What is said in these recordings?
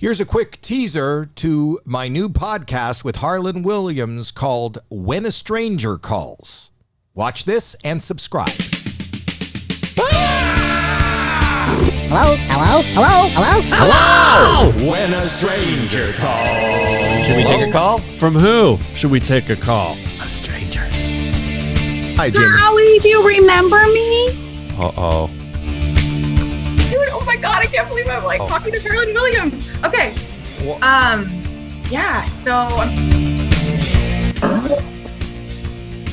Here's a quick teaser to my new podcast with Harlan Williams called When a Stranger Calls. Watch this and subscribe. Hello? Hello? Hello? Hello? Hello? When a stranger calls. Should we take a call? From who should we take a call? A stranger. Hi, Jamie. Howie, do you remember me? Uh-oh. Dude, oh my god, I can't believe I'm talking to Harlan Williams. Okay. Yeah, so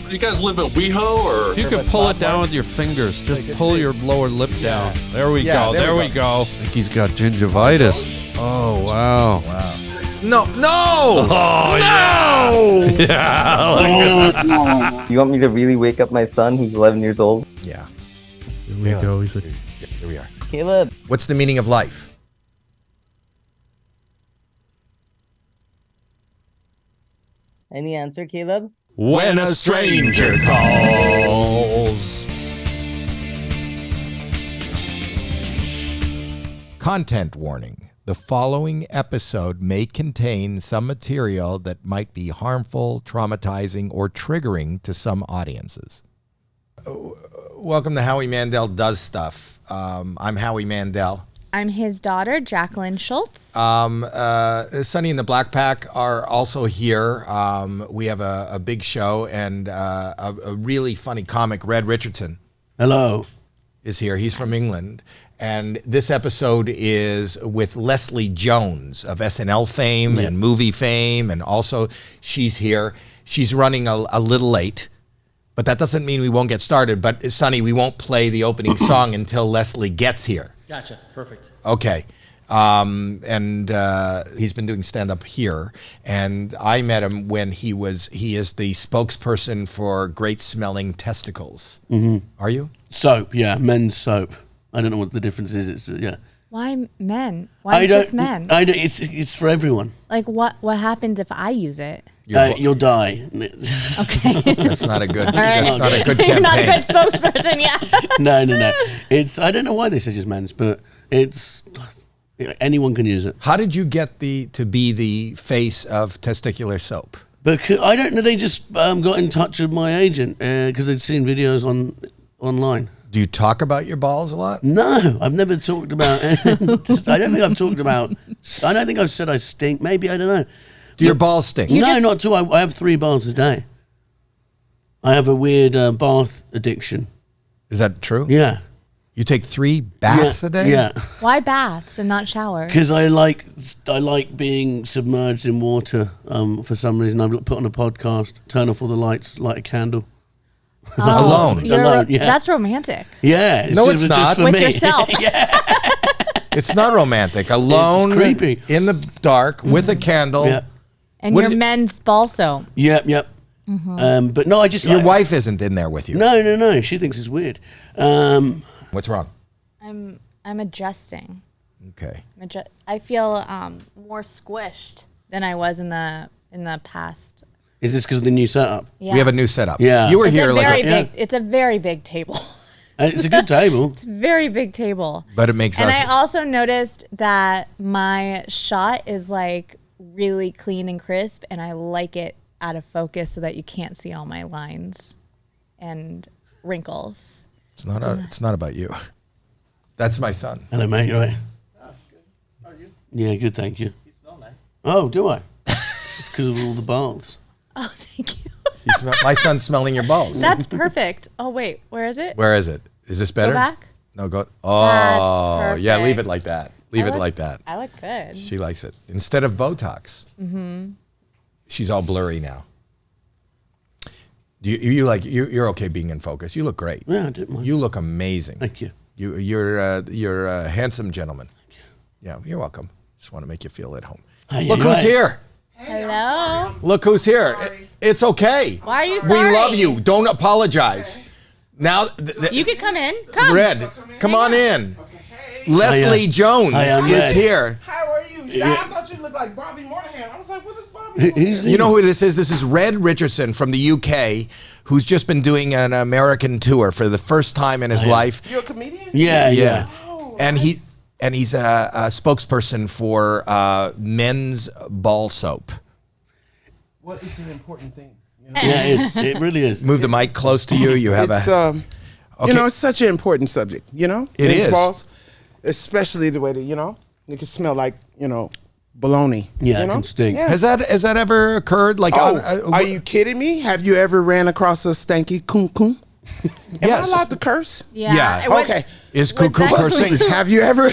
Do you guys live in WeHo or? If you could pull it down with your fingers, just pull your lower lip down. There we go. There we go. I think he's got gingivitis. Oh, wow. Wow. No! Oh, no! Yeah. You want me to really wake up my son who's 11 years old? Yeah. Here we go. He's like, Here we are. Caleb. What's the meaning of life? Any answer, Caleb? When a stranger calls. Content warning. The following episode may contain some material that might be harmful, traumatizing, or triggering to some audiences. Welcome to Howie Mandel Does Stuff. I'm Howie Mandel. I'm his daughter, Jacqueline Schultz. Sonny and the Black Pack are also here. We have a big show and a really funny comic, Richardson. hello. Is here. He's from England. And this episode is with Leslie Jones of SNL fame and movie fame. And also she's here. She's running a little late, but that doesn't mean we won't get started. But Sonny, we won't play the opening song until Leslie gets here. Gotcha. Perfect. Okay. And he's been doing stand-up here. And I met him when he is the spokesperson for Great Smelling Testicles. Mm-hmm. Are you? Soap, yeah, men's soap. I don't know what the difference is. It's yeah. Why men? Why just men? It's for everyone. Like what happens if I use it? You'll die. Okay. That's not a good. That's not a good campaign. You're not a good spokesperson, yeah. No. It's I don't know why they say just men's, but it's anyone can use it. How did you get to be the face of testicular soap? Because I don't know. They just got in touch with my agent because they'd seen videos online. Do you talk about your balls a lot? No, I've never talked about. I don't think I've talked about. I don't think I've said I stink. Maybe I don't know. Do your balls stink? No, not two. I have 3 baths a day. I have a weird bath addiction. Is that true? Yeah. You take 3 baths a day? Yeah. Why baths and not showers? Because I like being submerged in water. For some reason, I've put on a podcast, turn off all the lights, light a candle. Alone. Alone, yeah. That's romantic. Yeah. No, it's not. For With me. yourself. It's not romantic. Alone, It's creepy. in the dark, with a candle. Yeah. And What your is- men's ball soap. Yep. But no, I just Your wife isn't in there with you. No. She thinks it's weird. What's wrong? I'm adjusting. Okay. I feel more squished than I was in the past. Is this because of the new setup? Yeah. We have a new setup. Yeah. You were It's here It's a very big table. It's a good table. Very big table. but it makes And us. I also noticed that my shot is like really clean and crisp, and I like it out of focus so that you can't see all my lines and wrinkles. It's not about you. That's my son. Hello, mate. You all right? How are you? Yeah, good. Thank you. You smell nice. Oh, do I? It's because of all the baths. Oh, thank you. My son's smelling your balls. That's perfect. Oh, wait, where is it? Where is it? Is this better? Go back. No, go. Oh, That's yeah. Leave it perfect. like that. Leave it like that. I look good. She likes it instead of Botox. Mm-hmm. She's all blurry now. You're okay being in focus. You look great. Yeah, I didn't mind. You look amazing. Thank you. You're a handsome gentleman. Yeah, you're welcome. Just want to make you feel at home. Hey, Look you who's right. here. Hello. Look who's here. It's okay. Why are you We sorry? love you. Don't apologize. Now, You could come in. Come. Red, come on in. Leslie Hi, Jones hi, I'm is Red. here. How are you? I thought you looked like Bobby Moynihan. I was like, what is Bobby He's- You know who this is? This is Richardson from the UK, who's just been doing an American tour for the first time in his life. You're a comedian? Yeah. And and he's a spokesperson for men's ball soap. Well, it's an important thing. Yeah, it really is. Move the mic close to you. You have It's okay. it's such an important subject. It Men's is. balls, especially the way that it can smell like baloney. Yeah, it can stink. Yeah. Has that ever occurred? Like, Are you kidding me? Have you ever ran across a stanky coon? Am Yes. I allowed to curse? Yeah. It was- Okay. Is Was cuckoo that- cursing? Have you ever?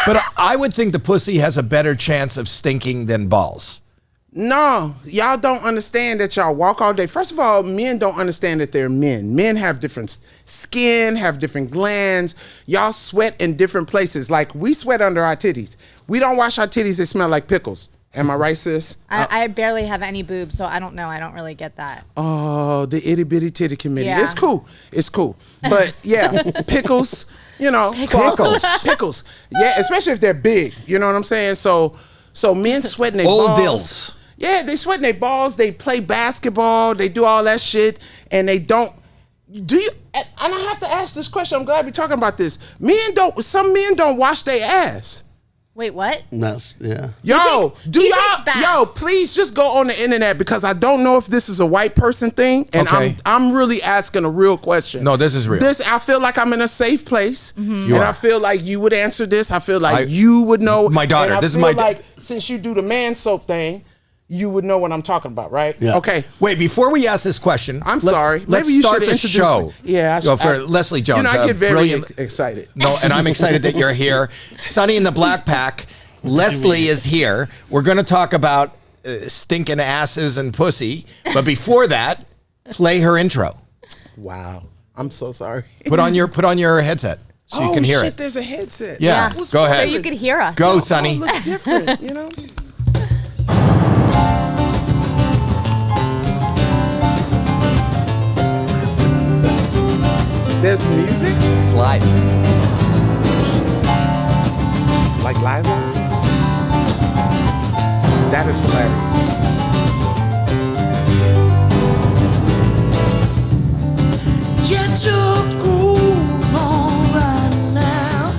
But I would think the pussy has a better chance of stinking than balls. No, y'all don't understand that y'all walk all day. First of all, men don't understand that they're men. Men have different skin, have different glands. Y'all sweat in different places. Like we sweat under our titties. We don't wash our titties, they smell like pickles. Am I right, sis? I barely have any boobs, so I don't know. I don't really get that. Oh, the itty bitty titty committee. Yeah. It's cool. It's cool. But yeah, pickles, pickles. Yeah, especially if they're big. You know what I'm saying? So men sweating their Old balls. dills. Yeah, they sweating their balls. They play basketball. They do all that shit, and they don't. Do you? And I have to ask this question. I'm glad we're talking about this. Some men don't wash their ass. Wait, what? That's Yo, takes baths. please just go on the internet because I don't know if this is a white person thing, and Okay. I'm really asking a real question. No, this is real. I feel like I'm in a safe place, You and are. I feel like you would answer this. I feel like you would know. My daughter, and I this is feel my like since you do the man soap thing, you would know what I'm talking about, right? Yeah. Okay. Wait, before we ask this question, I'm sorry. Let's Maybe you start should the introduce show. me. Yeah, For Leslie Jones. I get very brilliant. excited. No, and I'm excited that you're here. Sonny in the Black Pack. Leslie is here. We're going to talk about stinking asses and pussy. But before that, play her intro. Wow. I'm so sorry. Put on your headset so you can hear shit, it. there's a headset. Yeah. What's Go wrong? ahead. So you could hear us. Go, Oh, Sonny. look different, you know? There's music? It's live. Like live on? That is hilarious. Get your groove on right now.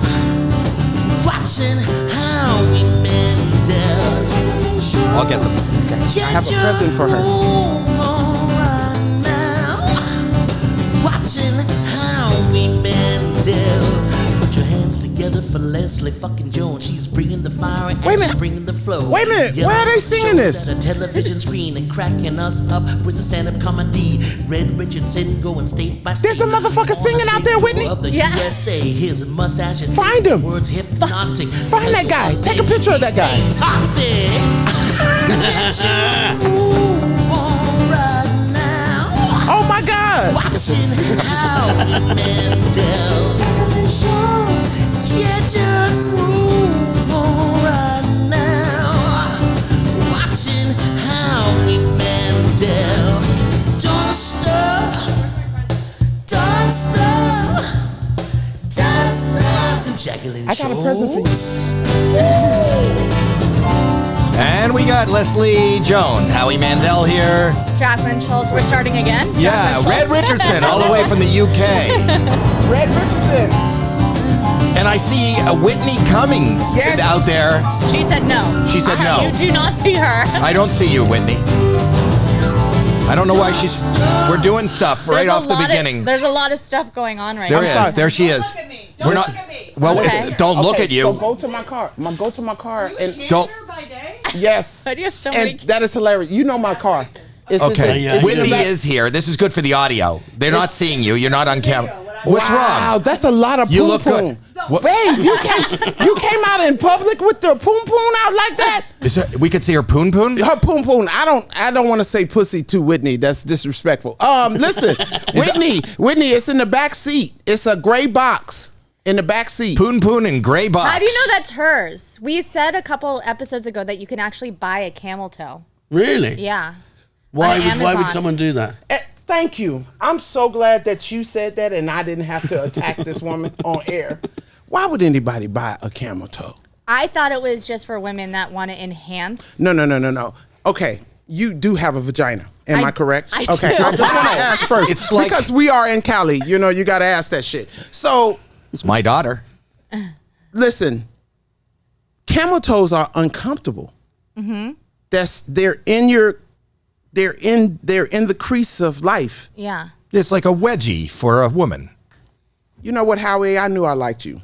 Watching Howie Mandel. I'll get them. I have a present for her. Right now. Watching Howie Mandel. Put your hands together for Leslie fucking Jones. She's bringing the fire and Wait a she's minute. bringing the flow. Wait a minute. Why are they singing this? At a television screen and cracking us up with a stand-up comedy. Red Richardson going state by state. There's a motherfucker singing out there, Whitney. Of the Yeah. USA, his mustache and Find him. words hypnotic. Find that guy. Take a picture of that guy. Stay toxic. Get your groove on right now. Oh my God. Watching Howie Mandel. Get your groove on right now. Watching Howie Mandel. Don't stop. Don't stop. Don't stop. Juggling I got a present for you. shows. And we got Leslie Jones, Howie Mandel here. Jacqueline Schultz. We're starting again? Yeah, Jacqueline Red Schultz? Richardson, all the way from the UK. Red Richardson. And I see Whitney Cummings Yes. out there. She said no. She said no. You do not see her. I don't see you, Whitney. I don't know why she's. We're doing stuff right There's a off the lot beginning. There's a lot of stuff going on right There now. is. sorry. There she is. Look at me. We're Don't not. look at me. Well, Okay. don't look Okay, at you. So go to my car. Go to my car and Don't. By day? yes. Why do you have so And many? that is hilarious. You know my car. It's Okay, Yeah, it's in the Whitney back. is here. This is good for the audio. They're not seeing you. You're not on camera. What's Wow, wrong? that's a lot of You poom look poom. good. What- Wait, you came out in public with the poom poom out like that? Is there, we could see her poon poon. Her poom poom. I don't want to say pussy to Whitney. That's disrespectful. Listen, Whitney, it's in the back seat. It's a gray box in the back seat. Poon poon and gray box. How do you know that's hers? We said a couple episodes ago that you can actually buy a camel toe. Really? Yeah. Why On would Amazon. someone do that? Thank you. I'm so glad that you said that and I didn't have to attack this woman on air. Why would anybody buy a camel toe? I thought it was just for women that want to enhance. No. Okay, you do have a vagina. Am I correct? I okay, do. I just want to ask first. It's like- because we are in Cali, you got to ask that shit. So, It's my daughter. listen, camel toes are uncomfortable. They're in the crease of life. Yeah. It's like a wedgie for a woman. You know what, Howie? I knew I liked you.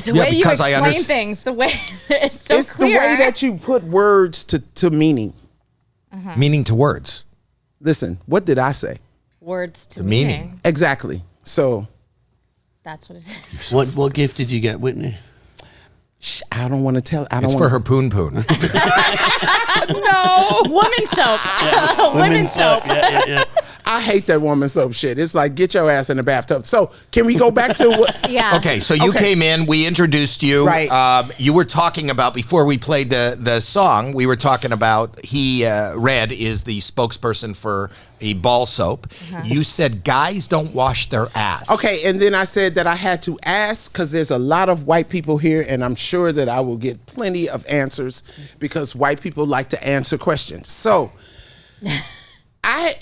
The way you explain things, the way it's so it's clear. the way that you put words to meaning. Meaning to words. Listen, what did I say? Words to meaning. Exactly. So that's what it is. What gift did you get, Whitney? I don't want to tell. It's for her poon. No. Woman soap. Women soap. Yeah. I hate that woman soap shit. It's like, get your ass in the bathtub. So can we go back to what? Yeah. Okay, so you came in, we introduced you. Right. You were talking about, before we played the song, we were talking about Red is the spokesperson for a ball soap. You said guys don't wash their ass. Okay, and then I said that I had to ask because there's a lot of white people here, and I'm sure that I will get plenty of answers because white people like to answer questions. So I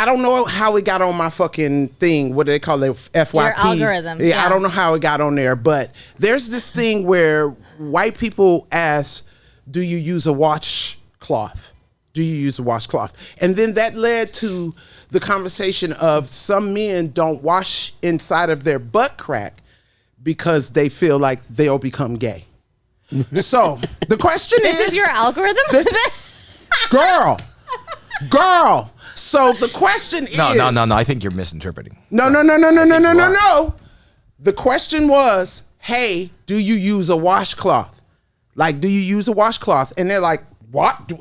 don't know how it got on my fucking thing. What do they call it? FYP. Your algorithm. Yeah, I don't know how it got on there, but there's this thing where white people ask, do you use a washcloth? Do you use a washcloth? And then that led to the conversation of some men don't wash inside of their butt crack because they feel like they'll become gay. So the question This is your algorithm? Girl. So the question is... No. I think you're misinterpreting. No. The question was, hey, do you use a washcloth? Like, do you use a washcloth? And they're like, what?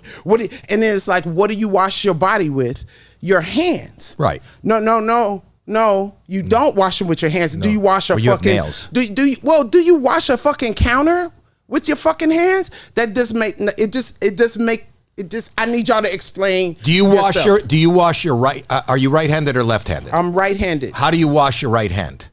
And then it's like, what do you wash your body with? Your hands. Right. No. You don't wash them with your hands. No. Do you wash a you fucking... have nails. Do you wash a fucking counter with your fucking hands? That does make... I need y'all to explain. Do you wash your right? Are you right-handed or left-handed? I'm right-handed. How do you wash your right hand?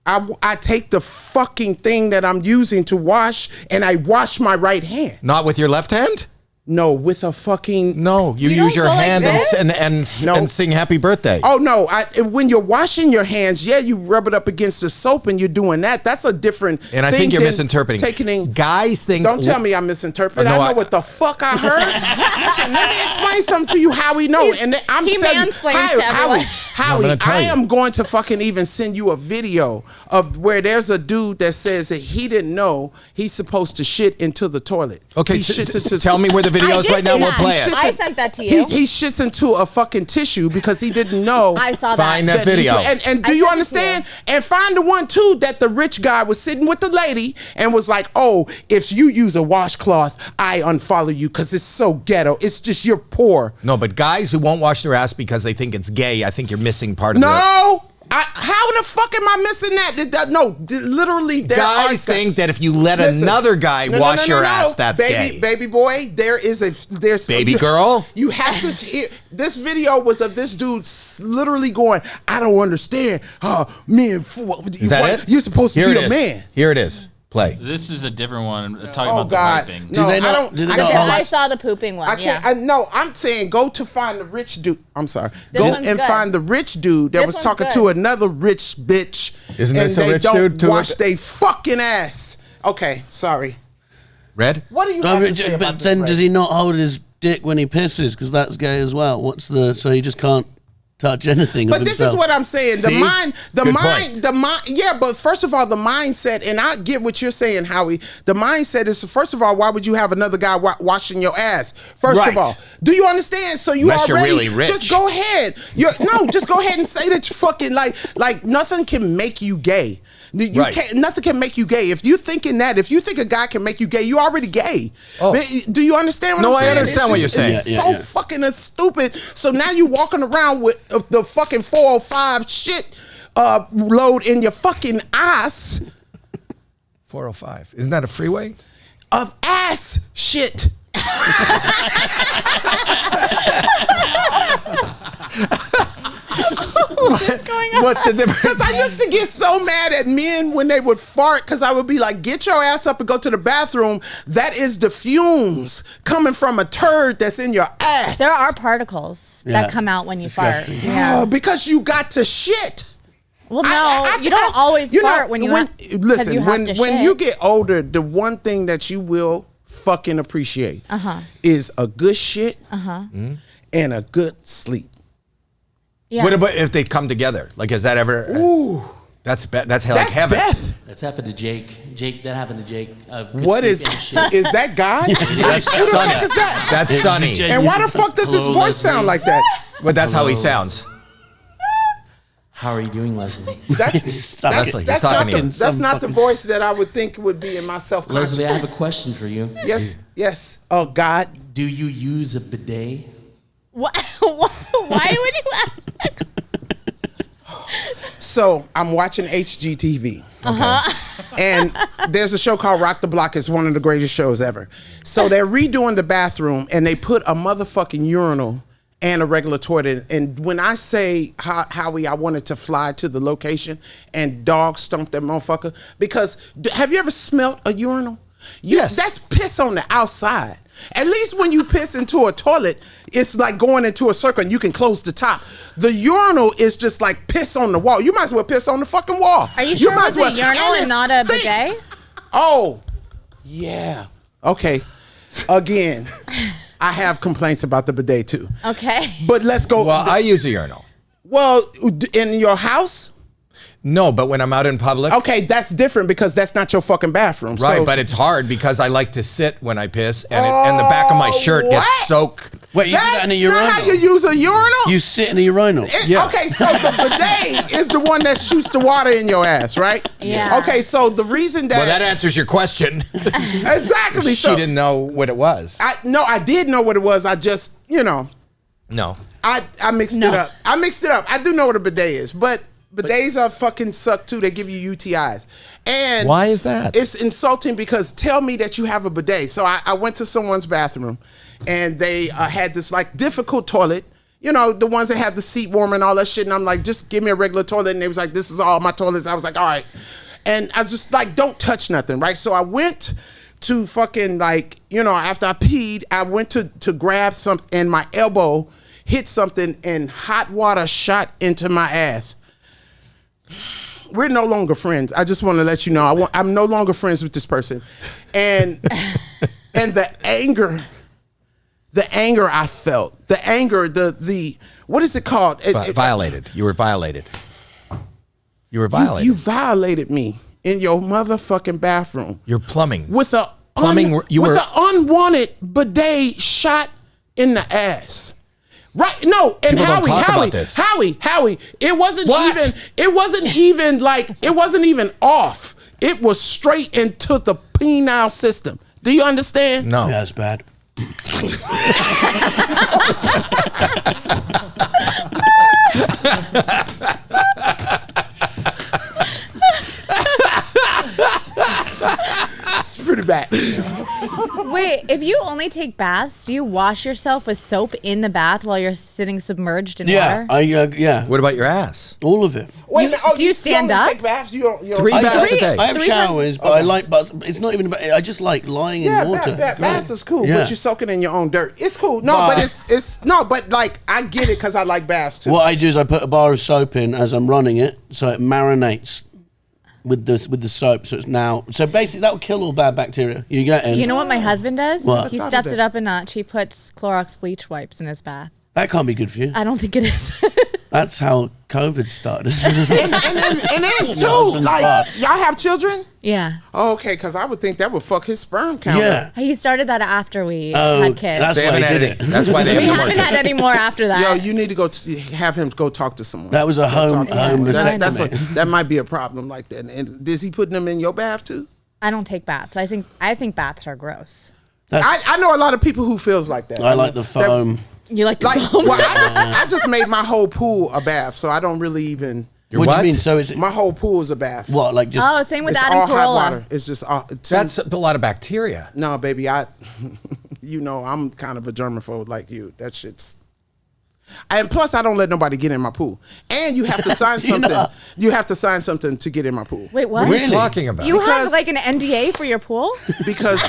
I take the fucking thing that I'm using to wash and I wash my right hand. Not with your left hand? No, with a fucking... No, you use your hand and sing happy birthday. Oh, no. When you're washing your hands, you rub it up against the soap and you're doing that. That's a different And I think you're misinterpreting. Guys think... Don't tell me I misinterpret. I know what the fuck I heard. Listen, let me explain something to you, Howie. No, and I'm he saying... mansplains to everyone. Howie, I am going to fucking even send you a video of where there's a dude that says that he didn't know he's supposed to shit into the toilet. Okay, tell me where the video is right now. We'll play it. I sent that to you. He shits into a fucking tissue because he didn't know. I saw that. Find that video. And do you understand? And find the one too that the rich guy was sitting with the lady and was like, oh, if you use a washcloth, I unfollow you because it's so ghetto. It's just you're poor. No, but guys who won't wash their ass because they think it's gay, I think you're missing part of it. No. How the fuck am I missing that? No, literally, guys think that if you let another guy wash your ass, that's gay. Baby boy, there's baby girl. You have to hear. This video was of this dude literally going, I don't understand. Men, is that it? You're supposed to be a man. Here it is. Play. This is a different one. Talking about God. the wiping. No, I saw the pooping one. I'm saying go to find the rich dude. I'm sorry. Go and find the rich dude that was talking to another rich bitch. Isn't this a rich dude? Don't wash they fucking ass. Okay, sorry. Red? What do you have to say about But then does he not hold his dick when he pisses? Because that's gay as well. So he just can't touch anything. But this is what I'm saying. See? The mind. Yeah, but first of all, the mindset, and I get what you're saying, Howie. The mindset is, first of all, why would you have another guy washing your ass? First of all, do you understand? So Unless you're really rich. Just go ahead. Just go ahead and say that you fucking like nothing can make you gay. Nothing can make you gay. If you think a guy can make you gay, you're already gay. Oh. Do you understand what I'm saying? No, I understand what you're saying. It's so fucking stupid. So now you're walking around with the fucking 405 shit load in your fucking ass. 405. Isn't that a freeway? Of ass shit. What's going on? What's the difference? Because I used to get so mad at men when they would fart because I would be like, get your ass up and go to the bathroom. That is the fumes coming from a turd that's in your ass. There are particles that come out when you fart. Yeah. Oh, because you got to shit. Well, no, you don't always fart when you listen. When you get older, the one thing that you will fucking appreciate is a good shit and a good sleep. Yeah. What about if they come together? Like, is that ever? Ooh, that's like heaven. Death. That's happened to Jake. That happened to Jake. What is that God? Who the fuck is that? That's Sonny. And why the fuck does his voice sound like that? Well, that's how he sounds. How are you doing, Leslie? That's not the voice that I would think would be in my self-conscious. Leslie, I have a question for you. Yes. Oh, God. Do you use a bidet? What? Why would you ask that? So I'm watching HGTV. And there's a show called Rock the Block. It's one of the greatest shows ever. So they're redoing the bathroom and they put a motherfucking urinal and a regular toilet. And when I say, Howie, I wanted to fly to the location and dog stomp that motherfucker. Because have you ever smelt a urinal? Yes. That's piss on the outside. At least when you piss into a toilet, it's like going into a circle and you can close the top. The urinal is just like piss on the wall. You might as well piss on the fucking wall. Are you sure it was a urinal and not a bidet? Oh, yeah. Okay. Again, I have complaints about the bidet too. Okay. But let's go. Well, I use a urinal. Well, in your house? No, but when I'm out in public. Okay, that's different because that's not your fucking bathroom. Right, so. but it's hard because I like to sit when I piss and the back of my shirt gets soaked. Wait, you do that in a urinal? That's not how you use a urinal? You sit in a urinal. Yeah. Okay, so the bidet is the one that shoots the water in your ass, right? Yeah. Okay, so the reason that... Well, that answers your question. Exactly. She didn't know what it was. I did know what it was. I just, No. I mixed it up. I do know what a bidet is, but bidets are fucking suck too. They give you UTIs. And why is that? It's insulting because tell me that you have a bidet. So I went to someone's bathroom and they had this like difficult toilet. You know, the ones that have the seat warmer and all that shit. And I'm like, just give me a regular toilet. And they was like, this is all my toilets. I was like, all right. And I was just like, don't touch nothing, right? So I went to fucking like, after I peed, I went to grab something and my elbow hit something and hot water shot into my ass. We're no longer friends. I just want to let you know. I'm no longer friends with this person. And the anger I felt, the what is it called? Violated. You were violated. You were violated. You violated me in your motherfucking bathroom. Your plumbing. With an unwanted bidet shot in the ass. Right? No, and Howie, it wasn't even off. It was straight into the penile system. Do you understand? No. Yeah, that's bad. It's pretty bad. Wait, if you only take baths, do you wash yourself with soap in the bath while you're sitting submerged in water? Yeah. What about your ass? All of it. Do you stand up? Take baths? You don't, Three baths a day. I have showers, but I like baths. It's not even about, I just like lying in water. Baths is cool, but you're soaking in your own dirt. It's cool. But like I get it because I like baths too. What I do is I put a bar of soap in as I'm running it, so it marinates with the soap. So basically that will kill all bad bacteria. You get in. You know what my husband does? What? He steps it up a notch. He puts Clorox bleach wipes in his bath. That can't be good for you. I don't think it is. That's how COVID started. and then too, like y'all have children? Yeah. Oh, okay, because I would think that would fuck his sperm count. Yeah. He started that after we had kids. That's why he did it. That's why they We haven't had any more after that. Yo, you need to go have him go talk to someone. That was a home vasectomy. That might be a problem like that. And is he putting them in your bath too? I don't take baths. I think baths are gross. I know a lot of people who feels like that. I like the foam. You like the foam? Well, I just made my whole pool a bath, so I don't really even. What do you mean? So is it my whole pool is a bath? What, like just? Same with it's Adam all hot Carolla. water. It's just That's a lot of bacteria. No, baby, I'm kind of a germaphobe like you. That shit's. And plus, I don't let nobody get in my pool. And you have to sign something. You have to sign something to get in my pool. Wait, what? What are you talking about? You have like an NDA for your pool? Because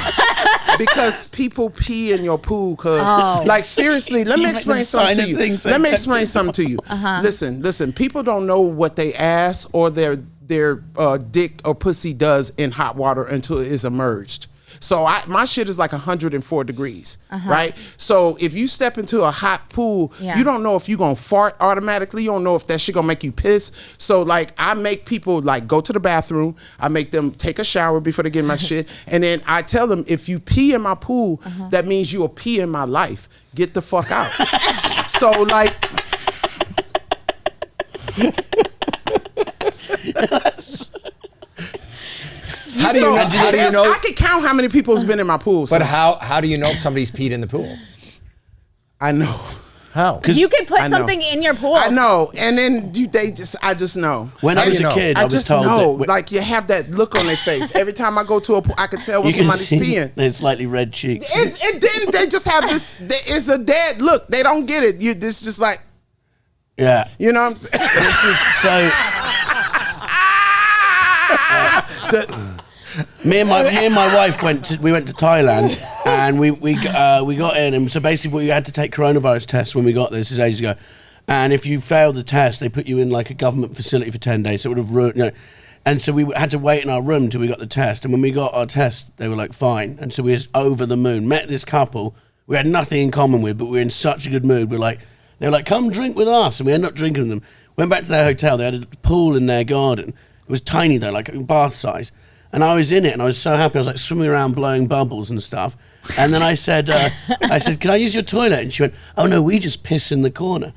because people pee in your pool. Cause like seriously, let me explain something to you. Let me explain something to you. Listen. People don't know what they ass or their dick or pussy does in hot water until it is immersed. So my shit is like 104 degrees, right? So if you step into a hot pool, you don't know if you're gonna fart automatically. You don't know if that shit gonna make you piss. So like I make people like go to the bathroom. I make them take a shower before they get in my shit. And then I tell them, if you pee in my pool, that means you will pee in my life. Get the fuck out. So like... How do you know? I can count how many people's been in my pool. So. But how do you know if somebody's peed in the pool? I know. How? You could put something in your pool. I know, and then I just know. When I was a kid, I was told that like you have that look on their face every time I go to a pool. I can tell when somebody's peeing. It's slightly red cheeks. And then they just have this. It's a dead look. They don't get it. This just like. Yeah. You know what I'm saying? This is so. Me and my wife went to Thailand, and we got in, and so basically we had to take coronavirus tests when we got there. This is ages ago, and if you failed the test, they put you in like a government facility for 10 days. So it would have ruined, and so we had to wait in our room until we got the test. And when we got our test, they were like fine, and so we was over the moon. Met this couple we had nothing in common with, but we were in such a good mood. They were like, come drink with us, and we ended up drinking with them. Went back to their hotel. They had a pool in their garden. It was tiny though, like bath size. And I was in it, and I was so happy. I was like swimming around, blowing bubbles and stuff. And then I said, "Can I use your toilet?" And she went, "Oh no, we just piss in the corner."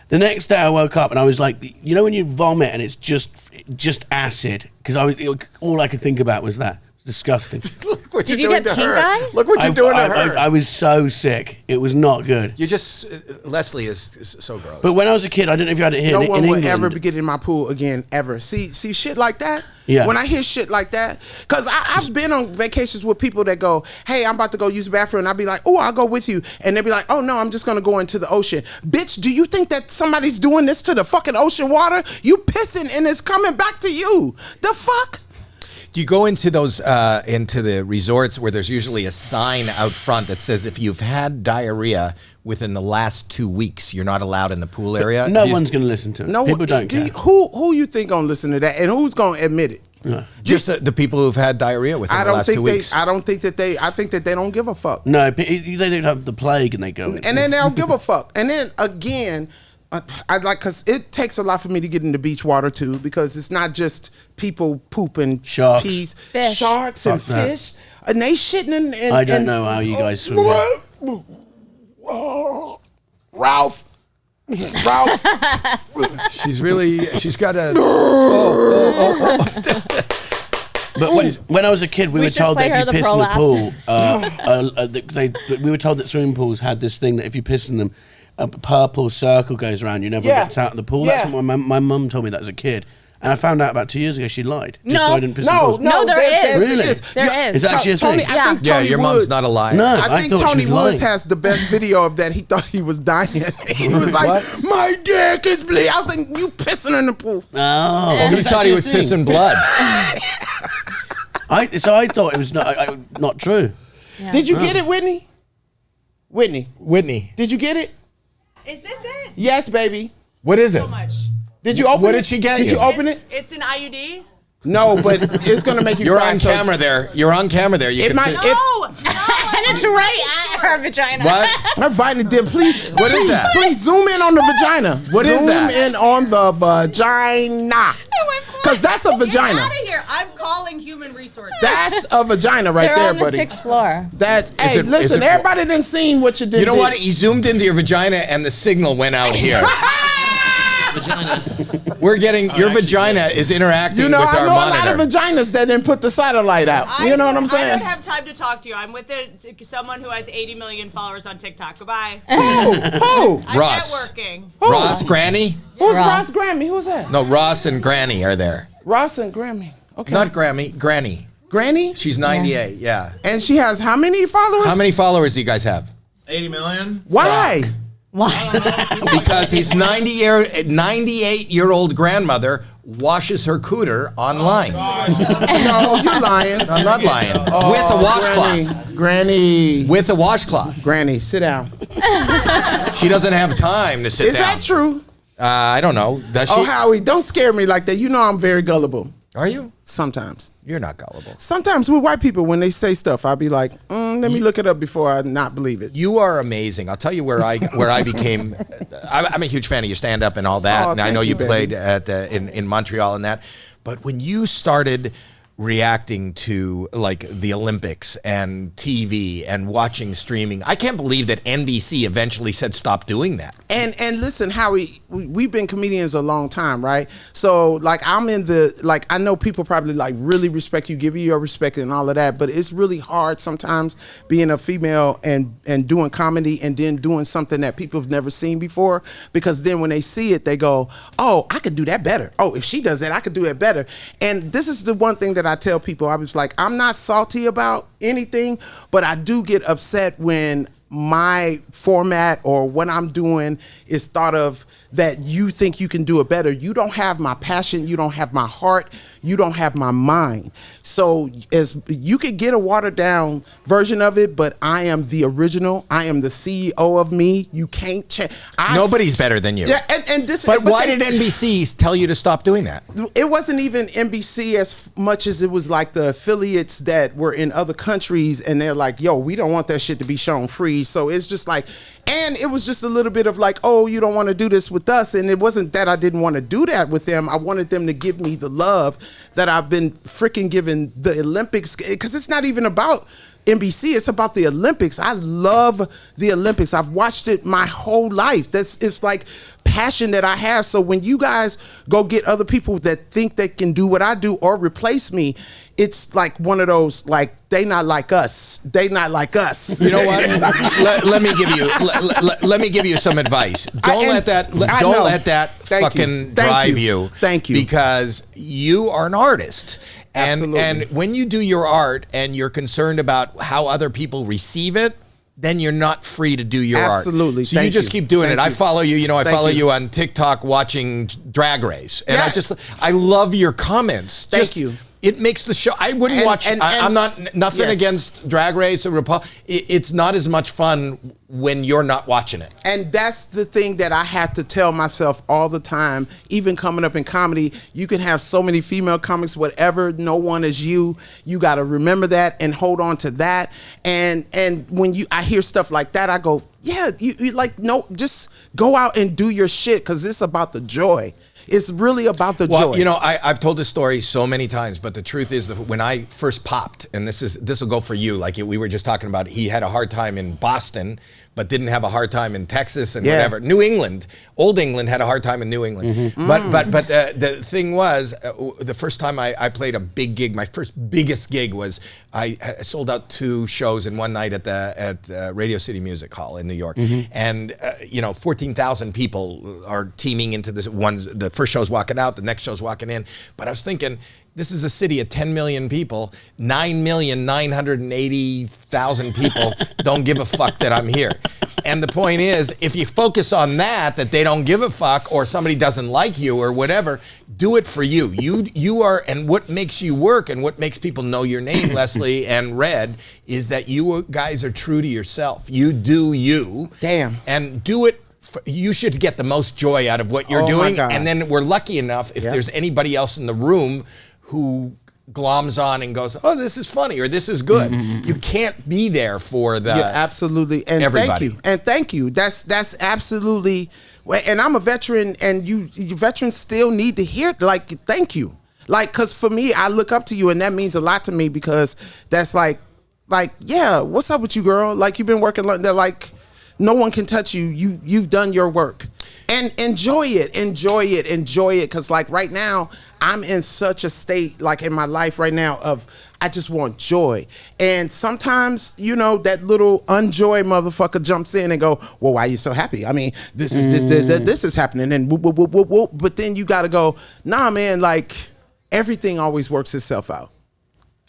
The next day, I woke up and I was like, you know, when you vomit and it's just acid, because all I could think about was that. It's disgusting. Look what Did you're you doing get to pink her. eye? Look what you're doing to her. I was so sick. It was not good. You just Leslie is so gross. But when I was a kid, I don't know if you had it here. No in one will England, ever be getting in my pool again, ever. See shit like that? Yeah. When I hear shit like that, because I've been on vacations with people that go, hey, I'm about to go use the bathroom. And I'll be like, oh, I'll go with you. And they'll be like, oh, no, I'm just going to go into the ocean. Bitch, do you think that somebody's doing this to the fucking ocean water? You pissing and it's coming back to you. The fuck? Do you go into those into the resorts where there's usually a sign out front that says if you've had diarrhea within the last 2 weeks, you're not allowed in the pool area? No one's going to listen to it. No, people don't care. Who you think gonna listen to that, and who's gonna admit it? No. Just the people who've had diarrhea within the last 2 weeks. I think that they don't give a fuck. No, they don't have the plague and they go in. And then they don't give a fuck. And then again, because it takes a lot for me to get into beach water too, because it's not just people pooping Sharks. peas, Fish. sharks and Fuck that. fish, and they shitting in. I don't know how you guys swim. Ralph. She's got a. But when I was a kid, we were should told play that if her you the piss in the pool, we were told that swimming pools had this thing that if you piss in them, a purple circle goes around. You never gets out of the pool. That's what my mum told me that as a kid. And I found out about 2 years ago she lied. Just so I didn't piss in the pools. No, there is. Really? There is. Is that actually a thing? I think Yeah, Tony your Woods, mom's not a liar. No, I think thought Tony she was Woods lying. has the best video of that. He thought he was dying. He was like, What? my dick is bleeding. I was like, you pissing in the pool. Oh, He thought he was pissing blood. So I thought it was not true. Yeah. Did you get it, Whitney? Whitney, Did you get it? Is this it? Yes, baby. what is it? So much. Did you open it? What did she get Did you? you open it? It's an IUD. No, but it's gonna make you You're cry. on camera there. You're on camera there. You It can might- see. No, And it's right at her vagina. What? Her vagina did. Please, What is that? Please zoom in on the vagina. What is that? Zoom in on the vagina. Because that's a Get vagina. out of here. I'm calling human resources. That's a vagina right They're there, on the buddy. 6th floor. That's Is it- listen, everybody done seen what you did. You know there. what? He zoomed into your vagina and the signal went out here. We're getting your vagina is interacting You know, with I our know monitor. a lot of vaginas that didn't put the satellite out. You know what I'm I saying? don't have time to talk to you. I'm with someone who has 80 million followers on TikTok. Goodbye. Who? I'm Ross. networking. Ross, Granny? Who's Ross. Ross Grammy? Who's that? No, Ross and Granny are there. Ross and Grammy. Okay. Not Grammy, Granny. Granny? She's 98, yeah. And she has how many followers? How many followers do you guys have? 80 million? Why? Because his 98-year-old grandmother washes her cooter online. No, you're lying. I'm not lying. With a washcloth. Granny. With a washcloth. Granny, sit down. She doesn't have time to sit Is down. that true? I don't know. Does she? Oh, Howie, don't scare me like that. You know I'm very gullible. Are you? Sometimes. You're not gullible. Sometimes with white people, when they say stuff, I'll be like, let me look it up before I not believe it. You are amazing. I'll tell you where I became. I'm a huge fan of your stand up and all that, and I know you played at in Montreal and that. But when you started reacting to like the Olympics and TV and watching streaming, I can't believe that NBC eventually said stop doing that. And listen, Howie, we've been comedians a long time, right? So like I'm in the, like I know people probably like really respect you, give you your respect and all of that, but it's really hard sometimes being a female and doing comedy and then doing something that people have never seen before, because then when they see it, they go, oh, I could do that better. Oh, if she does that, I could do it better. And this is the one thing that I tell people. I was like, I'm not salty about anything, but I do get upset when my format or what I'm doing is thought of that you think you can do it better. You don't have my passion. You don't have my heart. You don't have my mind. So as you could get a watered down version of it, but I am the original. I am the CEO of me. You can't change. Nobody's better than you. Yeah, and this. But why did NBC tell you to stop doing that? It wasn't even NBC as much as it was like the affiliates that were in other countries, and they're like, yo, we don't want that shit to be shown free. So it's just like, and it was just a little bit of like, oh, you don't want to do this with us. And it wasn't that I didn't want to do that with them. I wanted them to give me the love that I've been freaking giving the Olympics, because it's not even about NBC, it's about the Olympics. I love the Olympics. I've watched it my whole life. It's like passion that I have. So when you guys go get other people that think they can do what I do or replace me, it's like one of those, like, they not like us. They not like us. You know what? let me give you some advice. Don't let that fucking drive you. Thank you. Because you are an artist. Absolutely. And when you do your art and you're concerned about how other people receive it, then you're not free to do your art. Absolutely. So you just keep doing it. I follow you. You know, I follow you on TikTok watching Drag Race. And I love your comments. Thank you. It makes the show. I wouldn't watch. I'm not nothing against Drag Race or RuPaul. It's not as much fun when you're not watching it. And that's the thing that I have to tell myself all the time. Even coming up in comedy, you can have so many female comics, whatever. No one is you. You got to remember that and hold on to that. And when I hear stuff like that, I go, yeah, you like, no, just go out and do your shit, because it's about the joy. It's really about the joy. You know, I've told this story so many times, but the truth is that when I first popped, and this will go for you, like we were just talking about, he had a hard time in Boston, but didn't have a hard time in Texas and whatever. New England, Old England had a hard time in New England. Mm-hmm. But the thing was, the first time I played a big gig, my first biggest gig was I sold out 2 shows in one night at Radio City Music Hall in New York, and 14,000 people are teaming into this one. The first show's walking out, the next show's walking in. But I was thinking, this is a city of 10 million people, 9,980,000 people don't give a fuck that I'm here. And the point is, if you focus on that they don't give a fuck, or somebody doesn't like you or whatever, do it for you. You are, and what makes you work and what makes people know your name, Leslie and Red, is that you guys are true to yourself. You do you. Damn. And do it. You should get the most joy out of what you're doing. And then we're lucky enough, if there's anybody else in the room who gloms on and goes, oh, this is funny, or this is good. You can't be there for the absolutely. And everybody. Thank you. That's absolutely. And I'm a veteran, and you veterans still need to hear, like, thank you. Like, because for me, I look up to you, and that means a lot to me, because that's like, yeah, what's up with you, girl? Like, you've been working, they're like, no one can touch you. You've done your work. And enjoy it, because like right now, I'm in such a state, like in my life right now, of I just want joy. And sometimes, that little unjoy motherfucker jumps in and go, well, why are you so happy? I mean, this is happening, and whoop, whoop, whoop, whoop, whoop. But then you got to go, nah, man, like everything always works itself out.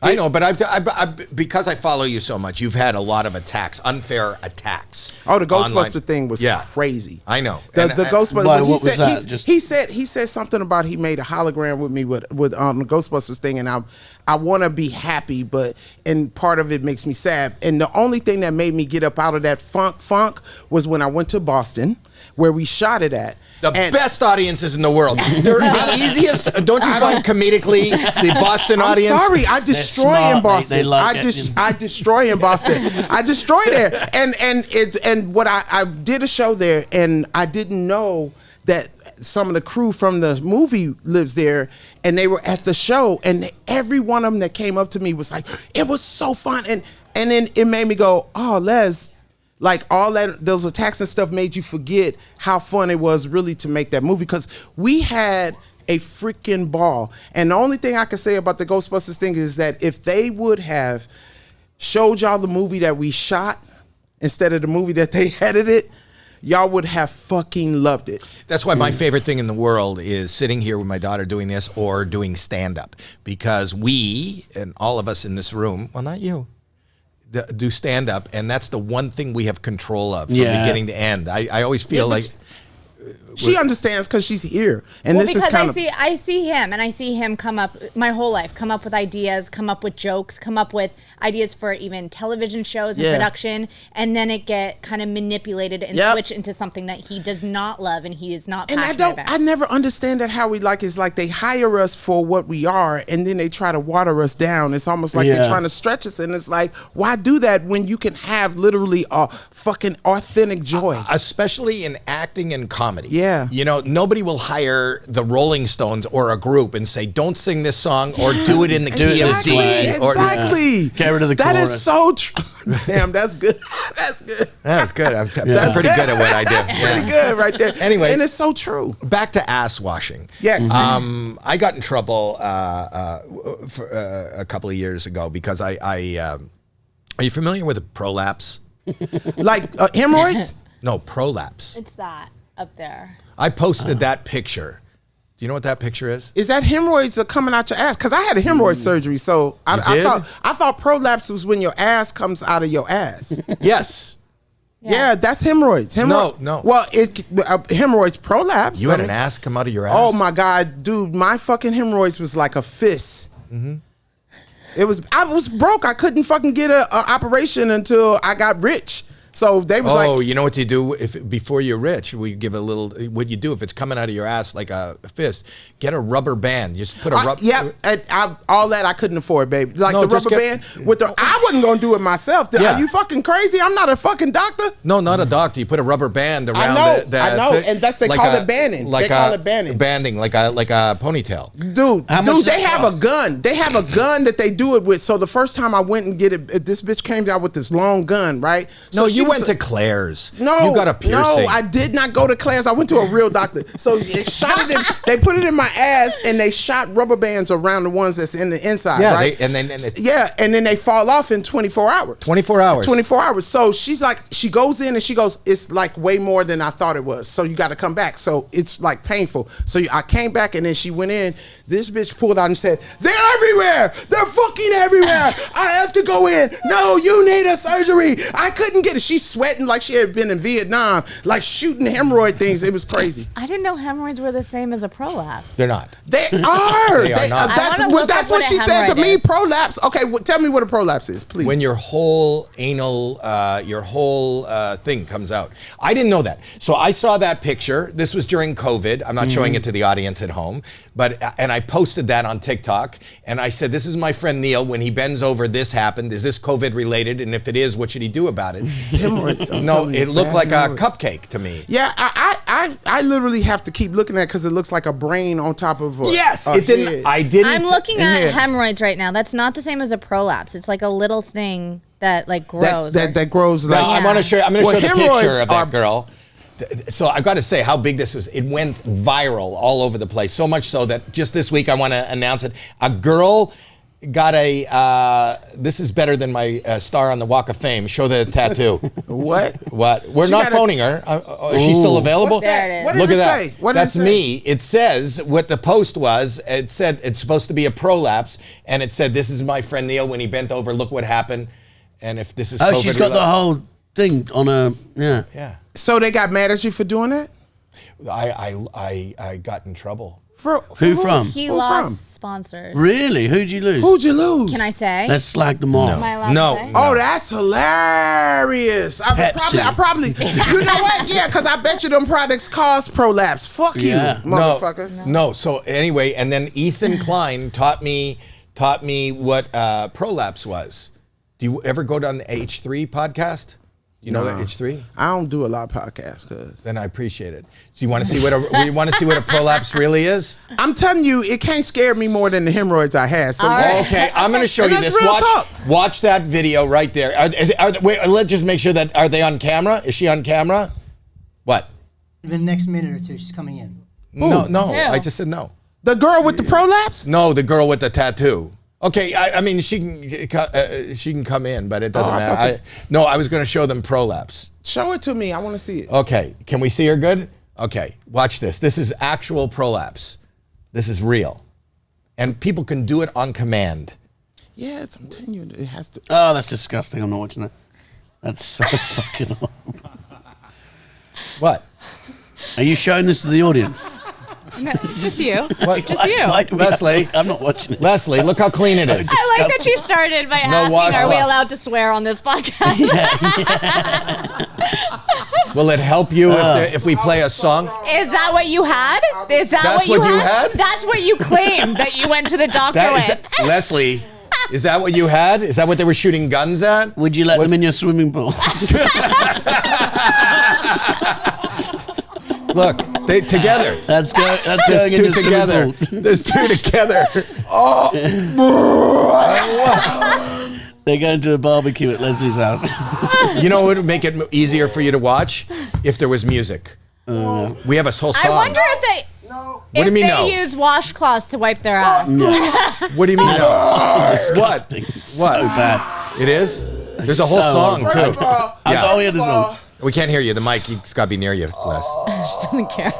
I know, but because I follow you so much, you've had a lot of attacks, unfair attacks. Oh, the Ghostbuster online. thing was crazy. I know. The Ghostbuster. Why, When what was that? he said something about he made a hologram with me with the Ghostbusters thing, and I want to be happy, and part of it makes me sad. And the only thing that made me get up out of that funk was when I went to Boston, where we shot it at. The best audiences in the world. They're the easiest. Don't you find comedically the Boston audience? I'm sorry, I destroy in Boston. They like I destroy in Boston. I destroy there. And what I did a show there, and I didn't know that some of the crew from the movie lives there, and they were at the show, and every one of them that came up to me was like, "It was so fun," and then it made me go, "Oh, Les." Like all that, those attacks and stuff made you forget how fun it was really to make that movie, because we had a freaking ball. And the only thing I can say about the Ghostbusters thing is that if they would have showed y'all the movie that we shot instead of the movie that they edited, y'all would have fucking loved it. That's why my favorite thing in the world is sitting here with my daughter doing this or doing stand-up, because we, and all of us in this room, well, not you, do stand up, and that's the one thing we have control of from beginning to end. I always feel like she understands because she's here, and well, this is because kind I see him, and I see him come up my whole life, come up with ideas, come up with jokes, come up with ideas for even television shows and production, and then it get kind of manipulated and switch into something that he does not love and he is not passionate about. I never understand that how we like is like they hire us for what we are, and then they try to water us down. It's almost like they're trying to stretch us, and it's like, why do that when you can have literally a fucking authentic joy, especially in acting and comedy. Yeah, you know, nobody will hire the Rolling Stones or a group and say, "Don't sing this song or do it in the key of D." Exactly. Get rid of the That chorus. is so true. Damn, that's good. That's good. That's good. I'm pretty good at what I do. That's pretty good right there. Anyway, and it's so true. Back to ass washing. Yes. I got in trouble for, a couple of years ago because I are you familiar with a prolapse? Like hemorrhoids? No, prolapse. It's that up there. I posted that picture. Do you know what that picture is? Is that hemorrhoids are coming out your ass? Because I had a hemorrhoid surgery, so I thought prolapse was when your ass comes out of your ass. Yes. Yeah, that's hemorrhoids. No. Well, hemorrhoids prolapse. You had an ass come out of your ass? Oh my God, dude, my fucking hemorrhoids was like a fist. Mm-hmm. I was broke. I couldn't fucking get an operation until I got rich. So they was like, oh, you know what you do before you're rich? We give a little. What you do if it's coming out of your ass like a fist? Get a rubber band. Just put a rubber. Yeah, all that I couldn't afford, baby. Like the rubber band with the. I wasn't gonna do it myself. Are you fucking crazy? I'm not a fucking doctor. No, not a doctor. You put a rubber band around. I know, and they call it banding. They call it banding. Banding, like a ponytail. Dude, they have a gun. They have a gun that they do it with. So the first time I went and get it, this bitch came out with this long gun, right? So you went to Claire's. No, you got a piercing. No, I did not go to Claire's. I went to a real doctor. So they shot it in. They put it in my ass, and they shot rubber bands around the ones that's in the inside. Yeah, right? and then they fall off in 24 hours. 24 hours. 24 hours. So she's like, she goes in and she goes, it's like way more than I thought it was. So you got to come back. So it's like painful. So I came back, and then she went in. This bitch pulled out and said, "They're everywhere. They're fucking everywhere. I have to go in. No, you need a surgery." I couldn't get it. She's sweating like she had been in Vietnam, like shooting hemorrhoid things. It was crazy. I didn't know hemorrhoids were the same as a prolapse. They're not. They are. They are not. That's what she said to me. Prolapse. Okay, tell me what a prolapse is, please. When your whole anal, thing comes out. I didn't know that. So I saw that picture. This was during COVID. I'm not showing it to the audience at home, and I posted that on TikTok, and I said, "This is my friend Neil. When he bends over, this happened. Is this COVID related? And if it is, what should he do about it?" No, it looked like a cupcake to me. Yeah, I literally have to keep looking at it because it looks like a brain on top of a it didn't. head. I didn't. I'm looking at hemorrhoids right now. That's not the same as a prolapse. It's like a little thing that like grows. That grows like. No, I want to show. I'm going to show the hemorrhoids picture of that girl. So I've got to say how big this was. It went viral all over the place. So much so that just this week I want to announce it. A girl got a. This is better than my star on the Walk of Fame. Show the tattoo. What? What? We're not phoning her. Is she still available? What's that? There it is. What did Look it at say? that. What did That's it say? me. It says what the post was. It said it's supposed to be a prolapse, and it said, "This is my friend Neil when he bent over. Look what happened." And if this is COVID she's got the whole thing on a yeah. So they got mad at you for doing that? I got in trouble. Who from? He Who lost from? sponsors. Really? Who'd you lose? Who'd you lose? Can I say? Let's slag them off. Am I allowed No. to say? Oh, that's hilarious. I probably, you know what? Yeah, because I bet you them products cause prolapse. Fuck you, motherfuckers. No. So anyway, and then Ethan Klein taught me what prolapse was. Do you ever go down the H3 podcast? You know the H3? I don't do a lot of podcasts, cause then I appreciate it. So you want to see what a prolapse really is? I'm telling you, it can't scare me more than the hemorrhoids I had. So Okay, I'm going to show you this. Watch that video right there. Wait, let's just make sure that are they on camera? Is she on camera? What? In the next minute or two, she's coming in. No. I just said no. The girl with the prolapse? No, the girl with the tattoo. Okay, I mean she can come in, but it doesn't matter. I was going to show them prolapse. Show it to me. I want to see it. Okay, can we see her good? Okay, watch this. This is actual prolapse. This is real, and people can do it on command. Yeah, I'm telling you, it has to. Oh, that's disgusting. I'm not watching that. That's so fucking horrible. What? Are you showing this to the audience? No, just you. What? Just you. Leslie. I'm not watching it. Leslie, look how clean it is. I like that she started by asking, are we allowed to swear on this podcast? Will it help you if we play a song? Is that what you had? Is that That's what you had? That's what you claimed that you went to the doctor with. Leslie, is that what you had? Is that what they were shooting guns at? Would you let them in your swimming pool? Look, they together. That's going There's in two the together. There's two together. Oh. They're going to a barbecue at Leslie's house. You know what would make it easier for you to watch? If there was music. We have a whole song. I wonder if they... What do you mean no? use washcloths to wipe their ass. What do you mean no? What? So bad. It is? There's a whole song too. I'll hear the song. We can't hear you. The mic, it's got to be near you, Les. She doesn't care.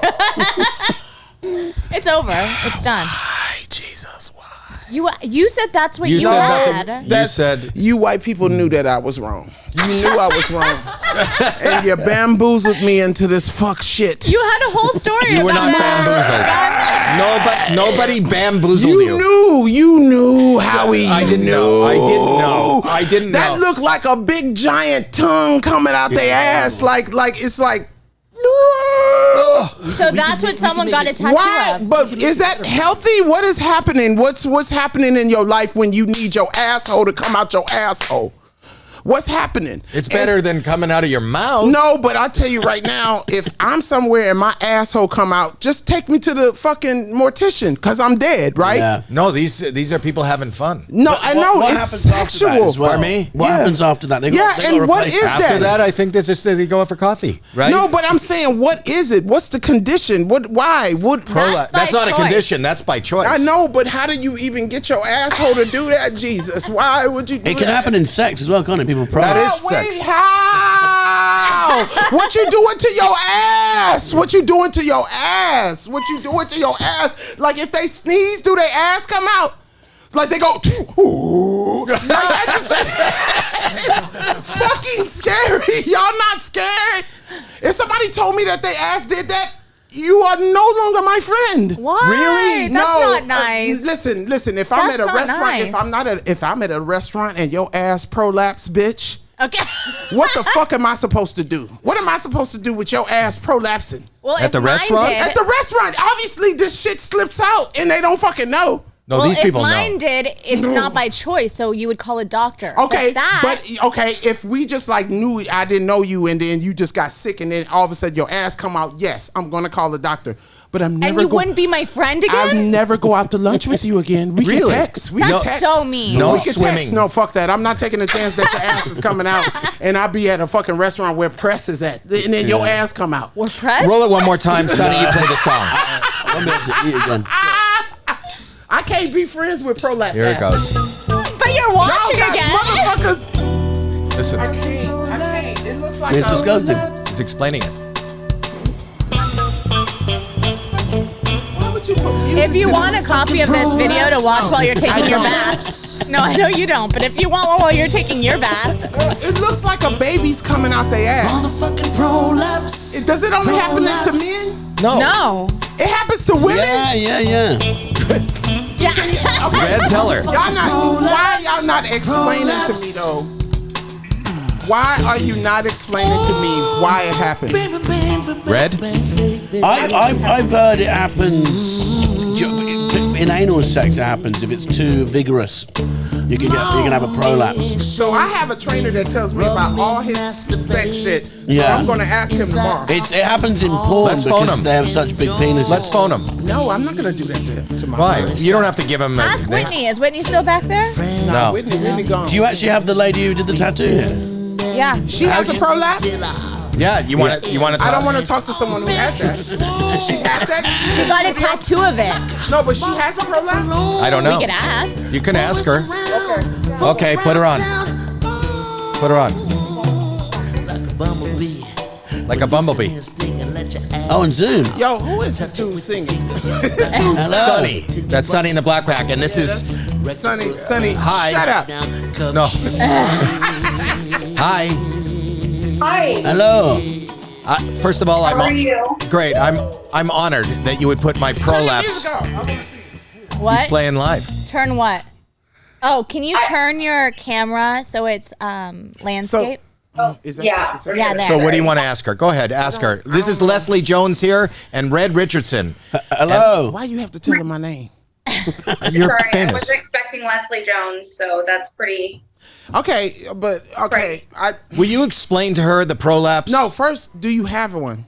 It's over. It's done. Why, Jesus, why? You said that's what you said had. nothing. You said you white people knew that I was wrong. You knew I was wrong, and you bamboozled me into this fuck shit. You had a whole story. You were not bamboozled. Nobody bamboozled you. You knew, Howie. I didn't know. I didn't know. That looked like a big giant tongue coming out their ass. Like it's like. So that's what someone got a tattoo Why? of. But is that healthy? What is happening? What's happening in your life when you need your asshole to come out your asshole? What's happening? It's better than coming out of your mouth. No, but I tell you right now, if I'm somewhere and my asshole come out, just take me to the fucking mortician because I'm dead, right? Yeah. No, these are people having fun. No, I know What it's happens after that sexual. as well? Pardon me? What happens after that? They got and what replace is that. After that? that, I think that's just they go out for coffee, right? No, but I'm saying, what is it? What's the condition? Why? That's not a condition. That's by choice. I know, but how do you even get your asshole to do that, Jesus? Why would you do that? It can happen in sex as well, can't it? People That is sex. Wait, how? What you doing to your ass? What you doing to your ass? What you doing to your ass? Like if they sneeze, do their ass come out? Like they go, ooh. Like, it's fucking scary. Y'all not scared? If somebody told me that their ass did that, you are no longer my friend. Why? Really? That's no. not nice. Listen. If I'm That's at a not restaurant, nice. if I'm at a restaurant and your ass prolapse, bitch. Okay. What the fuck am I supposed to do? What am I supposed to do with your ass prolapsing? Well, At if the mine restaurant? did- At the restaurant, obviously this shit slips out and they don't fucking know. No, well, these people if mine know. did, it's not by choice, so you would call a doctor. Okay, but if we just like knew I didn't know you and then you just got sick and then all of a sudden your ass come out, yes, I'm gonna call the doctor. But I'm never. and you wouldn't be my friend I'll again? never go out to lunch with you again. We Really? can text. We That's can text. so mean. No we can swimming. text. No, fuck that. I'm not taking a chance that your ass is coming out and I'll be at a fucking restaurant where press is at and then your ass come out. We're pressed? Roll it one more time, Sonny. You play the song. I'm going to eat again. I can't be friends with prolapse. Here it asses. goes. we're watching Y'all got again. Motherfuckers. Listen, I can't. It looks like It's a- disgusting. he's explaining it. Why would you put music If you to want a this? copy of this video to watch while you're taking your bath, no, I know you don't. But if you want one while you're taking your bath, It looks like a baby's coming out their ass. Motherfucking prolapse. Does it only happen to men? No. It happens to women? Yeah. yeah. Red, tell her. Why are y'all not explaining to me though? Why are you not explaining to me why it happened? Red? I've heard it happens in anal sex. It happens if it's too vigorous. You can have a prolapse. So I have a trainer that tells me about all his sex shit. So Yeah. I'm gonna ask him tomorrow. It happens in porn Let's phone because him. they have such big penises. Let's phone him. No, I'm not gonna do that to my Why? wife. You don't have to give him a Ask name. Whitney. Is Whitney still back there? No. Whitney gone. Do you actually have the lady who did the tattoo here? Yeah. She has a prolapse? Yeah, you want to talk? I don't want to talk to someone who has that. She has that? She got a tattoo of it. No, but she has a prolapse? I don't know. We could ask. You can ask her. Okay. Okay, put her on. Put her on. Like a bumblebee. Oh, and Zoom. Yo, who is this dude singing? Hello. Sonny. That's Sonny in the Black Pack, and this is Sonny. Hi. Shut up. no. Hi. Hi. Hello. First of all, How are you? great. I'm honored that you would put my prolapse. What? He's playing live. Turn what? Oh, can you turn your camera so it's landscape? Is that Yeah. is that- Yeah, there. So what do you want to ask her? Go ahead, ask her. This is Leslie Jones here and Red Richardson. Hello. Why you have to tell her my name? You're Sorry, I famous. wasn't expecting Leslie Jones, so that's pretty. Okay, but okay. Will you explain to her the prolapse? No, first, do you have one?